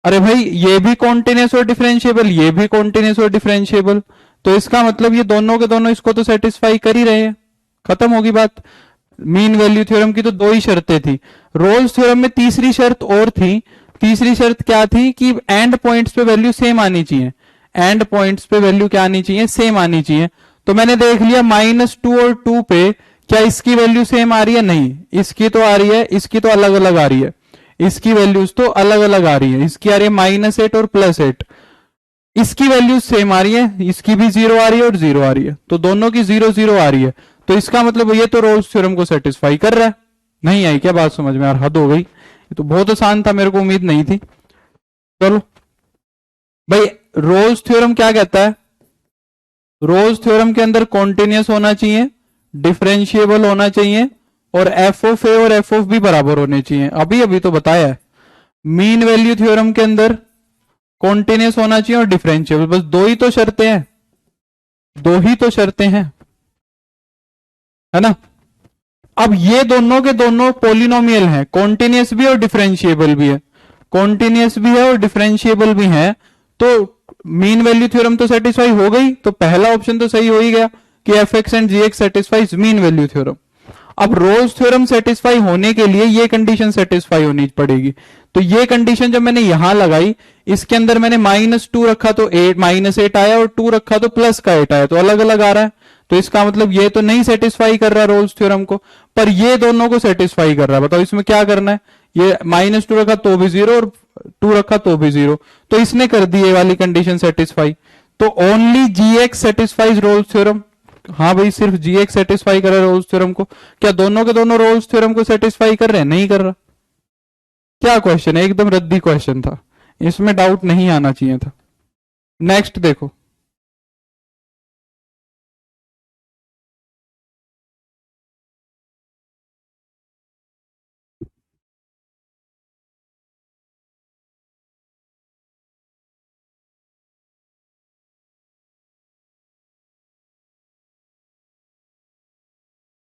अरे भाई ये भी कॉन्टिन्यूस और डिफरेंशिएबल, ये भी कॉन्टिन्यूस और डिफरेंशिएबल, तो इसका मतलब ये दोनों के दोनों इसको तो सेटिस्फाई कर ही रहे हैं, खत्म होगी बात। मीन वैल्यू थ्योरम की तो दो ही शर्तें थी, रोल्स थ्योरम में तीसरी शर्त और थी। तीसरी शर्त क्या थी कि एंड पॉइंट्स पे वैल्यू सेम आनी चाहिए, एंड पॉइंट्स पे वैल्यू क्या आनी चाहिए, सेम आनी चाहिए। तो मैंने देख लिया -2 और 2 पे क्या इसकी वैल्यू सेम आ रही है, नहीं, इसकी तो आ रही है, इसकी तो अलग अलग आ रही है, इसकी वैल्यूज तो अलग अलग आ रही है, इसकी आ रही है -8 और +8, इसकी वैल्यूज सेम आ रही है, इसकी भी 0 आ रही है और 0 आ रही है, तो दोनों की 0 0 आ रही है, तो इसका मतलब ये तो रोल्स थ्योरम को सेटिस्फाई कर रहा है। नहीं आई क्या बात समझ में? यार हद हो गई, ये तो बहुत आसान था, मेरे को उम्मीद नहीं थी। चलो भाई, रोल्स थ्योरम क्या कहता है? रोल्स थ्योरम के अंदर कॉन्टिन्यूस होना चाहिए, डिफरेंशिएबल होना चाहिए, और एफ ऑफ ए और एफ ऑफ बी बराबर होने चाहिए। अभी अभी तो बताया है। मीन वैल्यू थ्योरम के अंदर कॉन्टिन्यूस होना चाहिए और डिफरेंशिएबल, बस दो ही तो शर्तें हैं, दो ही तो शर्तें हैं, है ना। अब ये दोनों के दोनों पोलिनोमियल हैं, कॉन्टिन्यूस भी और डिफरेंशिएबल भी है, कॉन्टिन्यूस भी है और डिफरेंशिएबल भी है, तो मीन वैल्यू थ्योरम तो सेटिस्फाई हो गई, तो पहला ऑप्शन तो सही हो ही गया कि f x and g x satisfies mean value theorem. अब रोल्स थ्योरम सेटिस्फाई होने के लिए ये कंडीशन सेटिस्फाई होनी पड़ेगी, तो ये कंडीशन जब मैंने यहां लगाई, इसके अंदर मैंने -2 रखा तो -8 आया, और 2 रखा तो +8 आया, तो अलग अलग आ रहा है, तो इसका मतलब ये तो नहीं सेटिस्फाई कर रहा रोल्स थ्योरम को, पर ये दोनों को सेटिस्फाई कर रहा है। बताओ इसमें क्या करना है? ये -2 रखा तो भी 0 और 2 रखा तो भी 0, तो इसने कर दी ये वाली कंडीशन सेटिस्फाई, तो ओनली जी एक्स सेटिस्फाइज रोल्स थ्योरम। हाँ भाई, सिर्फ जी एक्स सेटिस्फाई कर रहा है रोल्स थ्योरम को, क्या दोनों के दोनों रोल्स थ्योरम को सेटिस्फाई कर रहे हैं? नहीं कर रहा। क्या क्वेश्चन है, एकदम रद्दी क्वेश्चन था, इसमें डाउट नहीं आना चाहिए था। नेक्स्ट देखो,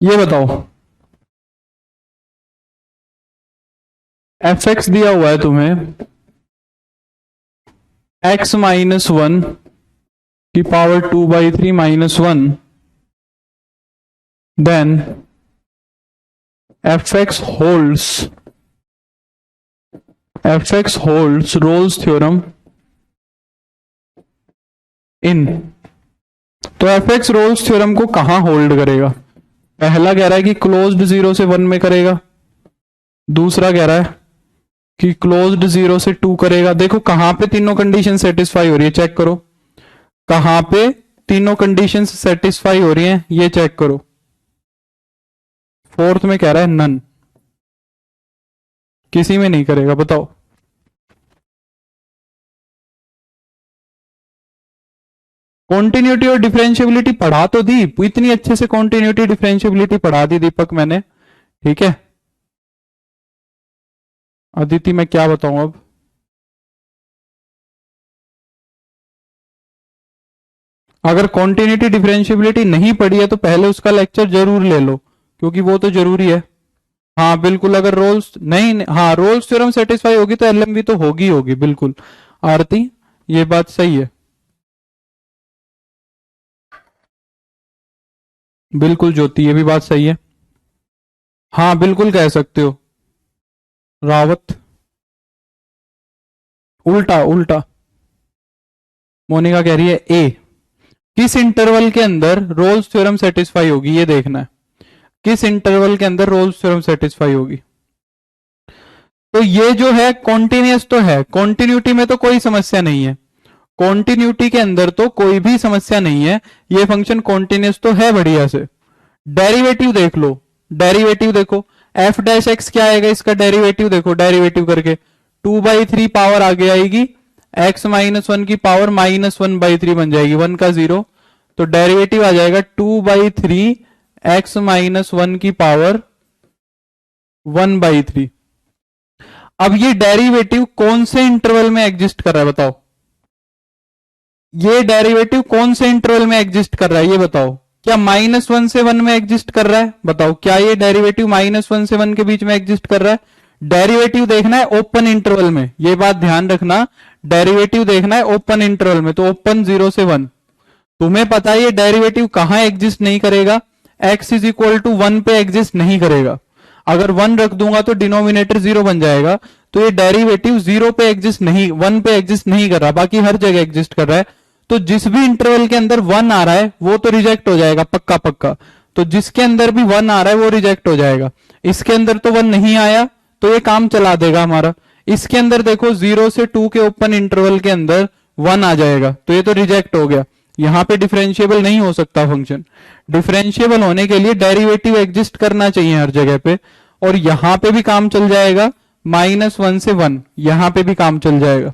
ये बताओ, एफ एक्स दिया हुआ है तुम्हें x-1 की power 2/3 -1, then f x holds Rolle's theorem in. तो एफ एक्स रोल्स थ्योरम को कहां होल्ड करेगा? पहला कह रहा है कि क्लोज्ड 0 से 1 में करेगा, दूसरा कह रहा है कि क्लोज्ड 0 से 2 करेगा। देखो कहां पे तीनों कंडीशन सेटिस्फाई हो रही है, चेक करो, कहां पे तीनों कंडीशन सेटिस्फाई हो रही हैं, ये चेक करो। फोर्थ में कह रहा है नन, किसी में नहीं करेगा। बताओ, कॉन्टिन्यूटी और डिफरेंशियबिलिटी पढ़ा तो दी, इतनी अच्छे से कॉन्टिन्यूटी डिफरेंशियबिलिटी पढ़ा दी दीपक मैंने, ठीक है। अदिति मैं क्या बताऊं अब? अगर कॉन्टिन्यूटी डिफरेंशियबिलिटी नहीं पढ़ी है तो पहले उसका लेक्चर जरूर ले लो, क्योंकि वो तो जरूरी है। हाँ बिल्कुल, अगर रोल्स नहीं, हाँ रोल्स थ्योरम सेटिस्फाई होगी तो एलएमवी तो होगी होगी, बिल्कुल आरती, ये बात सही है, बिल्कुल ज्योति, ये भी बात सही है। हाँ बिल्कुल कह सकते हो रावत, उल्टा उल्टा, मोनिका कह रही है ए। किस इंटरवल के अंदर रोल्स थ्योरम सेटिस्फाई होगी, ये देखना है, किस इंटरवल के अंदर रोल्स थ्योरम सेटिस्फाई होगी। तो ये जो है कॉन्टिन्यूस तो है, कॉन्टिन्यूटी में तो कोई समस्या नहीं है, कॉन्टिन्यूटी के अंदर तो कोई भी समस्या नहीं है, ये फंक्शन कॉन्टिन्यूस तो है बढ़िया से। डेरिवेटिव देख लो, डेरिवेटिव देखो, एफ डैश एक्स क्या आएगा, इसका डेरिवेटिव देखो, डेरिवेटिव करके 2/3 पावर आगे आएगी, x-1 की पावर -1/3 बन जाएगी, 1 का 0, तो डेरिवेटिव आ जाएगा 2/3 x-1 की पावर 1/3। अब ये डेरिवेटिव कौन से इंटरवल में एग्जिस्ट कर रहा है बताओ, ये डेरिवेटिव कौन से इंटरवल में एग्जिस्ट कर रहा है ये बताओ। क्या -1 से 1 में एग्जिस्ट कर रहा है? बताओ, क्या ये डेरिवेटिव -1 से 1 के बीच में एग्जिस्ट कर रहा है? डेरिवेटिव देखना है ओपन इंटरवल में, ये बात ध्यान रखना, डेरिवेटिव देखना है ओपन इंटरवल में, तो ओपन 0 से 1। तुम्हें पता है ये डेरिवेटिव कहां एग्जिस्ट नहीं करेगा, x इज इक्वल टू 1 पे एग्जिस्ट नहीं करेगा। अगर 1 रख दूंगा तो डिनोमिनेटर 0 बन जाएगा, तो ये डेरिवेटिव 0 पे एग्जिस्ट नहीं, 1 पे एग्जिस्ट नहीं कर रहा, बाकी हर जगह एग्जिस्ट कर रहा है। तो जिस भी इंटरवल के अंदर 1 आ रहा है वो तो रिजेक्ट हो जाएगा पक्का पक्का, तो जिसके अंदर भी 1 आ रहा है वो रिजेक्ट हो जाएगा। इसके अंदर तो 1 नहीं आया तो ये काम चला देगा हमारा। इसके अंदर देखो 0 से 2 के ओपन इंटरवल के अंदर 1 आ जाएगा, तो ये तो रिजेक्ट हो गया। यहां पे डिफरेंशिएबल नहीं हो सकता फंक्शन। डिफरेंशिएबल होने के लिए डेरिवेटिव एग्जिस्ट करना चाहिए हर जगह पे, और यहां पे भी काम चल जाएगा, -1 से 1 यहां पे भी काम चल जाएगा,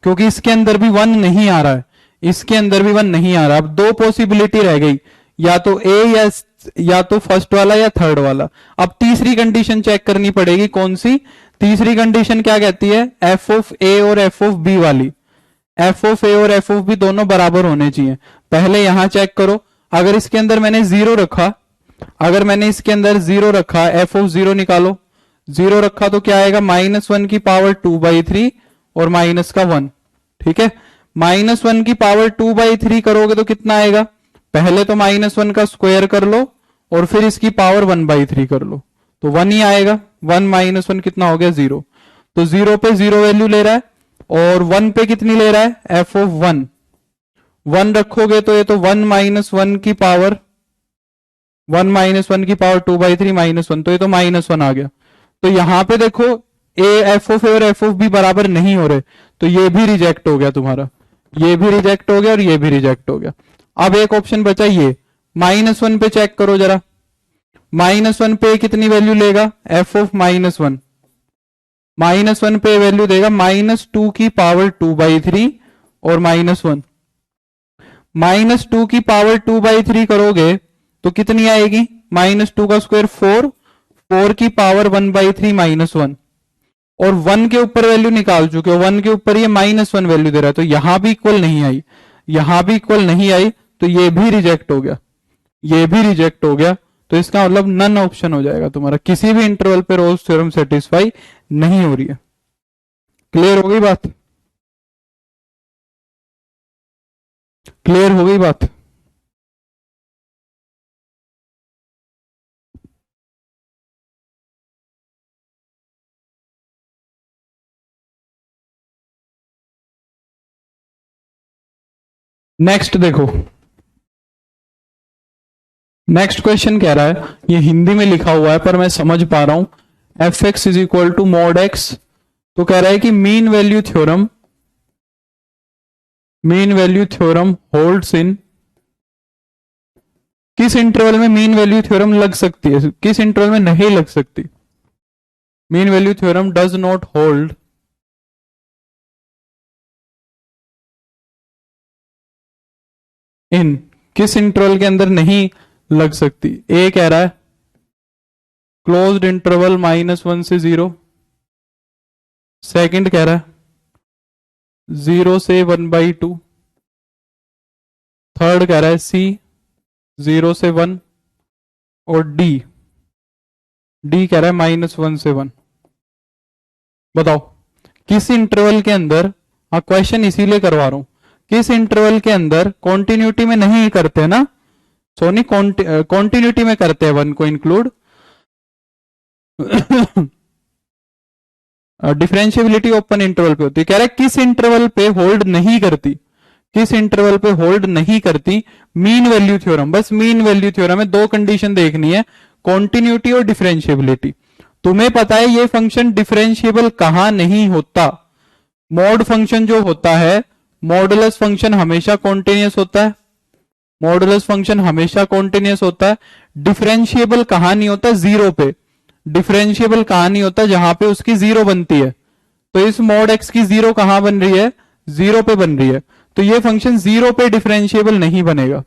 क्योंकि इसके अंदर भी 1 नहीं आ रहा है, इसके अंदर भी 1 नहीं आ रहा। अब दो पॉसिबिलिटी रह गई, या तो ए या तो फर्स्ट वाला या थर्ड वाला। अब तीसरी कंडीशन चेक करनी पड़ेगी, कौन सी तीसरी कंडीशन क्या कहती है, एफ ऑफ ए और एफ ऑफ बी वाली। एफ ऑफ ए और एफ ऑफ बी दोनों बराबर होने चाहिए। पहले यहां चेक करो, अगर इसके अंदर मैंने 0 रखा, अगर मैंने इसके अंदर 0 रखा, एफ ऑफ 0 निकालो, 0 रखा तो क्या आएगा, -1 की पावर 2/3 और -1। ठीक है, -1 की पावर 2/3 करोगे तो कितना आएगा, पहले तो -1 का स्क्वायर कर लो और फिर इसकी पावर 1/3 कर लो, तो 1 ही आएगा। 1 - 1 कितना हो गया, 0। तो 0 पे 0 वैल्यू ले रहा है, और 1 पे कितनी ले रहा है, एफ ऑफ 1। 1 रखोगे तो ये तो 1 - 1 की पावर 2/3 -1, तो ये तो -1 आ गया। तो यहां पे देखो एफ ऑफ ए और एफ ऑफ बी बराबर नहीं हो रहे, तो ये भी रिजेक्ट हो गया तुम्हारा, ये भी रिजेक्ट हो गया और ये भी रिजेक्ट हो गया। अब एक ऑप्शन बचा ये, -1 पे चेक करो जरा, -1 पे कितनी वैल्यू लेगा, एफ ऑफ -1, -1 पे वैल्यू देगा -2 की पावर 2/3 और -1। -2 की पावर 2/3 करोगे तो कितनी आएगी, -2 का स्क्वायर 4 की पावर 1/3 -1, और 1 के ऊपर वैल्यू निकाल चुके हो, 1 के ऊपर ये -1 वैल्यू दे रहा है, तो यहां भी इक्वल नहीं आई, यहां भी इक्वल नहीं आई, तो ये भी रिजेक्ट हो गया, ये भी रिजेक्ट हो गया। तो इसका मतलब नन ऑप्शन हो जाएगा तुम्हारा, किसी भी इंटरवल पे रोल्स थ्योरम सेटिस्फाई नहीं हो रही है। क्लियर हो गई बात, क्लियर हो गई बात। नेक्स्ट देखो, नेक्स्ट क्वेश्चन कह रहा है, ये हिंदी में लिखा हुआ है पर मैं समझ पा रहा हूं, f x is equal to mod x. तो कह रहा है कि mean value theorem holds in, किस इंटरवल में मीन वैल्यू थ्योरम लग सकती है, किस इंटरवल में नहीं लग सकती। Mean value theorem does not hold in, किस इंटरवल के अंदर नहीं लग सकती। ए कह रहा है क्लोज्ड इंटरवल -1 से 0, सेकंड कह रहा है 0 से 1/2, थर्ड कह रहा है सी 0 से 1, और डी कह रहा है -1 से 1। बताओ किस इंटरवल के अंदर, हाँ क्वेश्चन इसीलिए करवा रहा हूं, किस इंटरवल के अंदर कॉन्टिन्यूटी में नहीं करते ना, सोनी कॉन्टिन्यूटी में करते हैं 1 को इंक्लूड। डिफरेंशिएबिलिटी ओपन इंटरवल पे होती है, कह रहा है किस इंटरवल पे होल्ड नहीं करती, किस इंटरवल पे होल्ड नहीं करती मीन वैल्यू थ्योरम। बस मीन वैल्यू थ्योरम में दो कंडीशन देखनी है, कॉन्टिन्यूटी और डिफरेंशिएबिलिटी। तुम्हें पता है ये फंक्शन डिफरेंशिएबल कहां नहीं होता, मॉड फंक्शन जो होता है, मॉडुलस फंक्शन हमेशा कॉन्टिन्यूअस होता है, मॉडुलस फंक्शन हमेशा कॉन्टिन्यूअस होता है। डिफरेंशिएबल कहां नहीं होता, 0 पे। डिफरेंशिएबल कहां नहीं होता, जहां पे उसकी 0 बनती है। तो इस मॉड एक्स की 0 कहां बन रही है, 0 पे बन रही है, तो ये फंक्शन 0 पे डिफरेंशिएबल नहीं बनेगा,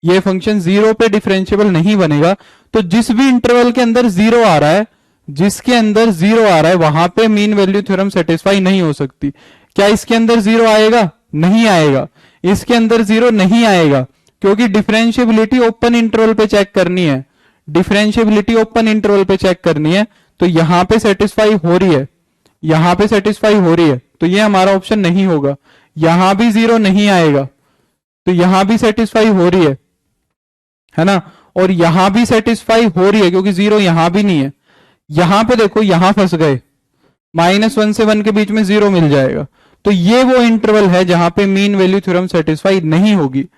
ये फंक्शन 0 पे डिफरेंशिएबल नहीं बनेगा। तो जिस भी इंटरवल के अंदर 0 आ रहा है, जिसके अंदर 0 आ रहा है वहां पे मीन वैल्यू थ्योरम सेटिस्फाई नहीं हो सकती। क्या इसके अंदर 0 आएगा, नहीं आएगा, इसके अंदर 0 नहीं आएगा, क्योंकि डिफरेंशिएबिलिटी ओपन इंटरवल पे चेक करनी है, डिफरेंशिएबिलिटी ओपन इंटरवल पे चेक करनी है। तो यहां पे सेटिस्फाई हो रही है, यहां पे सेटिस्फाई हो रही है, तो ये हमारा ऑप्शन नहीं होगा। यहां भी 0 नहीं आएगा, तो यहां भी सेटिस्फाई हो रही है ना, और यहां भी सेटिस्फाई हो रही है क्योंकि 0 यहां भी नहीं है। यहां पे देखो यहां फंस गए, -1 से 1 के बीच में 0 मिल जाएगा, तो ये वो इंटरवल है जहां पे मीन वैल्यू थ्योरम सेटिस्फाई नहीं होगी।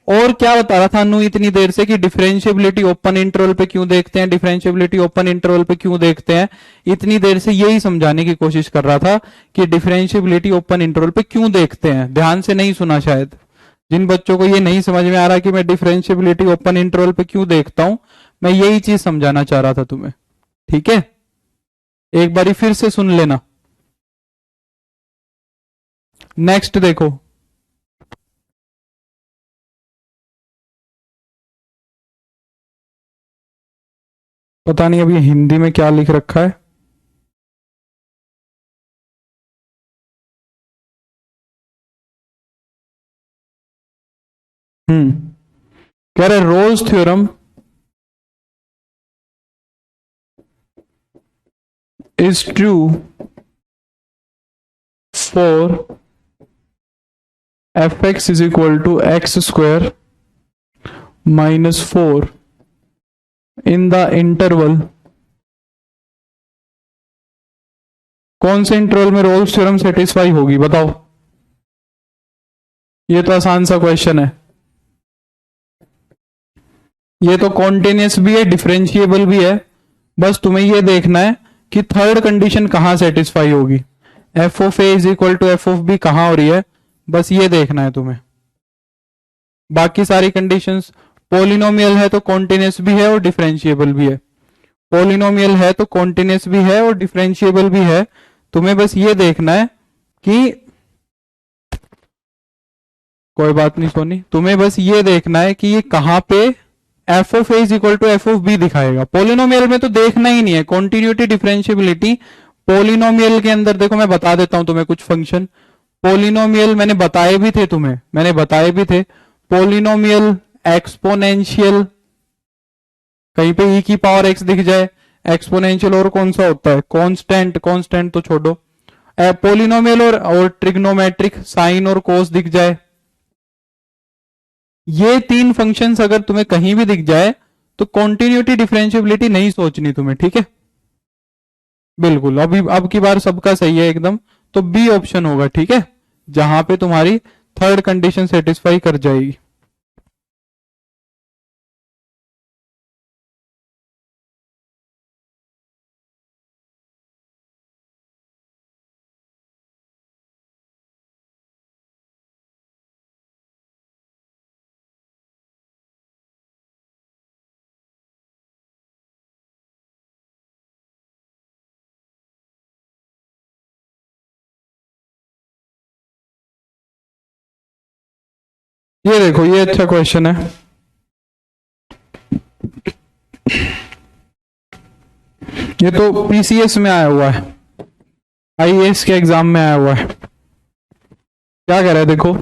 और क्या बता रहा था अनु इतनी देर से कि डिफरेंशिएबिलिटी ओपन इंटरवल पे क्यों देखते हैं, डिफरेंशिएबिलिटी ओपन इंटरवल पे क्यों देखते हैं, इतनी देर से यही समझाने की कोशिश कर रहा था कि डिफरेंशिएबिलिटी ओपन इंटरवल पे क्यों देखते हैं। ध्यान से नहीं सुना शायद, जिन बच्चों को ये नहीं समझ में आ रहा कि मैं डिफरेंशिएबिलिटी ओपन इंटरवल पे क्यों देखता हूं, मैं यही चीज समझाना चाह रहा था तुम्हें। ठीक है, एक बारी फिर से सुन लेना। नेक्स्ट देखो, पता नहीं अब ये हिंदी में क्या लिख रखा है। कह रहे Rolle's theorem is true for fx is equal to x square -4 in the interval. कौन से इंटरवल में रोल्स थ्योरम सेटिस्फाई होगी बताओ। ये तो आसान सा क्वेश्चन है, ये तो कॉन्टिन्यूस भी है, डिफरेंशिएबल भी है। बस तुम्हें ये देखना है कि थर्ड कंडीशन कहां सेटिस्फाई होगी, f of a is equal to f of b कहां हो रही है, बस ये देखना है तुम्हें। बाकी सारी कंडीशंस, पॉलिनोमियल है तो कॉन्टिन्यूस भी है और डिफरेंशिएबल भी है, पॉलिनोमियल है तो कॉन्टिन्यूस भी है और डिफरेंशिएबल भी है। तुम्हें बस ये देखना है कि, कोई बात नहीं सोनी, तुम्हें बस ये देखना है कि ये कहां पे f of a is equal to f of b दिखाएगा। पॉलिनोमियल में तो देखना ही नहीं है, कॉन्टिन्यूटी डिफरेंशिएबिलिटी पॉलिनोमियल के अंदर देखो, मैं बता देता हूं तुम्हें कुछ फंक्शन। पॉलिनोमियल मैंने बताए भी थे तुम्हें, मैंने बताए भी थे। पॉलिनोमियल, एक्सपोनेंशियल, कहीं पे e की पावर x दिख जाए, एक्सपोनेंशियल और कौन सा होता है, कांस्टेंट, कांस्टेंट तो छोड़ो, पॉलिनोमियल और ट्रिग्नोमेट्रिक, साइन और कोस दिख जाए, ये तीन फंक्शंस अगर तुम्हें कहीं भी दिख जाए तो कॉन्टिन्यूटी डिफरेंशिएबिलिटी नहीं सोचनी तुम्हें। ठीक है, बिल्कुल, अभी अब की बार सबका सही है एकदम, तो बी ऑप्शन होगा। ठीक है, जहां पे तुम्हारी थर्ड कंडीशन सेटिस्फाई कर जाएगी। ये देखो, ये अच्छा क्वेश्चन है। ये तो पीसीएस में आया हुआ है, आईएएस के एग्जाम में आया हुआ है। क्या कह रहा है देखो,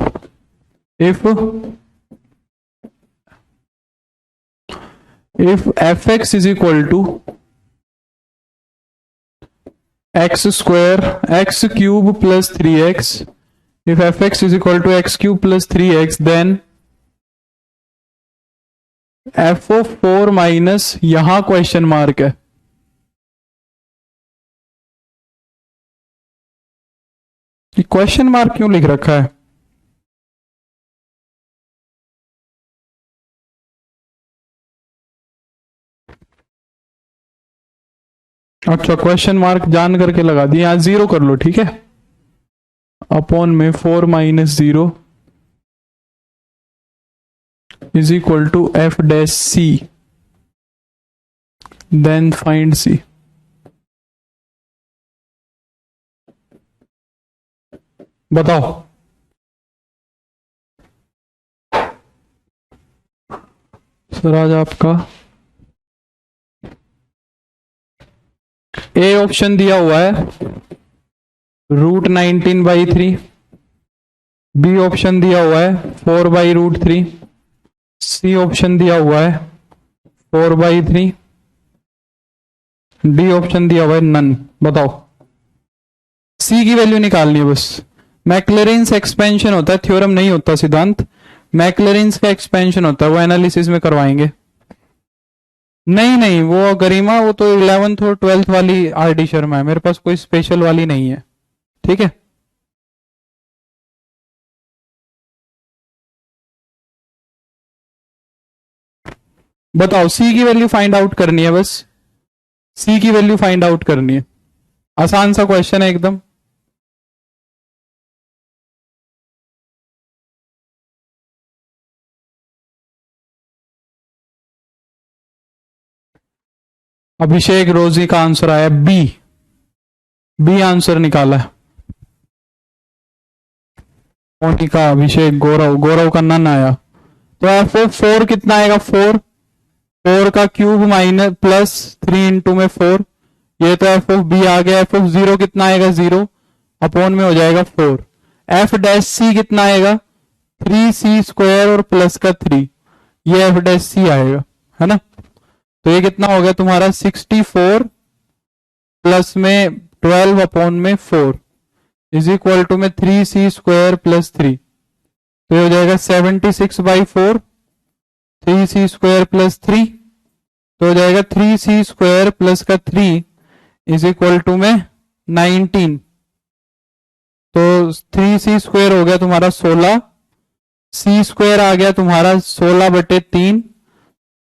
if fx is equal to x square x cube plus 3x, if fx is equal to x cube plus 3x, then f of 4 minus, यहां क्वेश्चन मार्क है, क्वेश्चन मार्क क्यों लिख रखा है? अच्छा, क्वेश्चन मार्क जान करके लगा दिया, यहां 0 कर लो। ठीक है, अपॉन में 4 minus 0 is equal to f dash c, then find c. बताओ सर, आज आपका ए ऑप्शन दिया हुआ है √19/3, बी ऑप्शन दिया हुआ है 4/√3, सी ऑप्शन दिया हुआ है 4/3, डी ऑप्शन दिया हुआ है नन। बताओ, सी की वैल्यू निकालनी है बस। मैक्लॉरिन्स एक्सपेंशन होता है, थ्योरम नहीं होता सिद्धांत। मैक्लॉरिन्स का एक्सपेंशन होता है, वो एनालिसिस में करवाएंगे। नहीं नहीं, वो गरिमा वो तो 11th और 12th वाली आर डी शर्मा है, मेरे पास कोई स्पेशल वाली नहीं है। ठीक है, बताओ सी की वैल्यू फाइंड आउट करनी है बस। सी की वैल्यू फाइंड आउट करनी है, आसान सा क्वेश्चन है एकदम। अभिषेक रोजी का आंसर आया बी। बी आंसर निकाला है। मोनिका, अभिषेक, गौरव, गौरव का नन आया। तो एफ ऑफ 4 कितना आएगा? 4। 4 का क्यूब माइनस प्लस 3 इंटू में 4। ये तो एफ ऑफ बी आ गया। एफ ऑफ 0 कितना आएगा? 0 अपॉन में हो जाएगा 4। एफ डैश सी कितना आएगा? 3c स्क्वायर और प्लस का 3, ये एफ डैश सी आएगा, है ना। तो ये कितना हो गया तुम्हारा? 64 प्लस में 12 अपॉन में 4 इज इक्वल टू में 3c स्क्वायर प्लस 3। तो ये हो जाएगा 76/4, 3c स्क्वायर प्लस 3, तो हो जाएगा 3c स्क्वायर प्लस का 3 इज इक्वल टू में 19। तो 3c स्क्वायर हो गया तुम्हारा 16, c स्क्वायर आ गया तुम्हारा 16/3,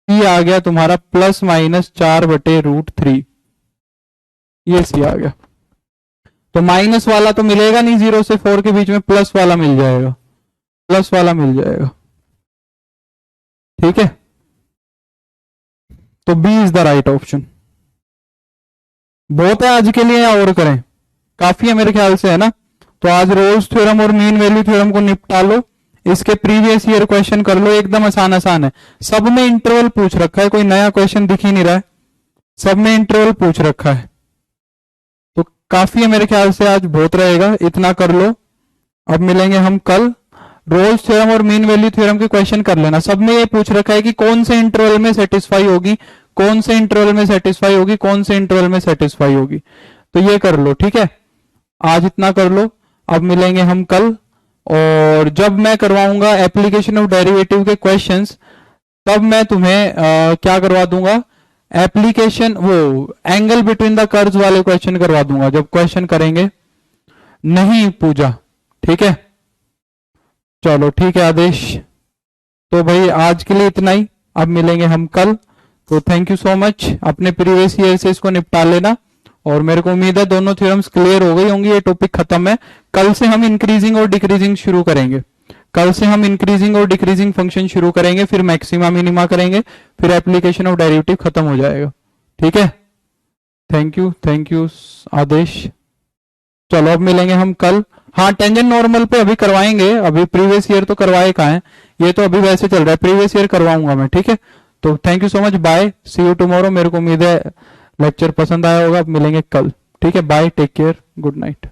c आ गया तुम्हारा प्लस माइनस 4/√3, ये c आ गया। तो माइनस वाला तो मिलेगा नहीं, 0 से 4 के बीच में प्लस वाला मिल जाएगा, प्लस वाला मिल जाएगा। ठीक है, तो b is the right option. बहुत है आज के लिए या और करें? काफी है मेरे ख्याल से, है ना। तो आज रोल्स थ्योरम और मीन वैल्यू थ्योरम को निपटा लो, इसके प्रीवियस ईयर क्वेश्चन कर लो, एकदम आसान आसान है। सब में इंटरवल पूछ रखा है, कोई नया क्वेश्चन दिख ही नहीं रहा है, सब में इंटरवल पूछ रखा है। तो काफी है मेरे ख्याल से, आज बहुत रहेगा, इतना कर लो। अब मिलेंगे हम कल। रोल्स थ्योरम और मीन वैल्यू थ्योरम के क्वेश्चन कर लेना। सब में ये पूछ रखा है कि कौन से इंटरवल में सेटिस्फाई होगी, कौन से इंटरवल में सेटिस्फाई होगी, कौन से इंटरवल में सेटिस्फाई होगी। तो ये कर लो, ठीक है, आज इतना कर लो। अब मिलेंगे हम कल, और जब मैं करवाऊंगा एप्लीकेशन ऑफ डेरिवेटिव के क्वेश्चंस, तब मैं तुम्हें क्या करवा दूंगा, एप्लीकेशन वो एंगल बिटवीन द कर्व्स वाले क्वेश्चन करवा दूंगा जब क्वेश्चन करेंगे। नहीं पूजा, ठीक है, चलो ठीक है आदेश। तो भाई आज के लिए इतना ही, अब मिलेंगे हम कल। तो थैंक यू सो मच, अपने प्रीवियस ईयर से इसको निपटा लेना, और मेरे को उम्मीद है दोनों थ्योरम्स क्लियर हो गई होंगी, ये टॉपिक खत्म है। कल से हम इंक्रीजिंग और डिक्रीजिंग शुरू करेंगे, कल से हम इंक्रीजिंग और डिक्रीजिंग फंक्शन शुरू करेंगे, फिर मैक्सिमा मिनिमा करेंगे, फिर एप्लीकेशन ऑफ डेरिवेटिव खत्म हो जाएगा। ठीक है, थैंक यू आदेश। चलो अब मिलेंगे हम कल। हाँ, टेंजेंट नॉर्मल पे अभी करवाएंगे, अभी प्रीवियस ईयर तो करवाए कहाँ है, ये तो अभी वैसे चल रहा है, प्रीवियस ईयर करवाऊंगा मैं। ठीक है, तो thank you so much, bye, see you tomorrow. मेरे को उम्मीद है लेक्चर पसंद आया होगा। अब मिलेंगे कल, ठीक है, bye, take care, good night.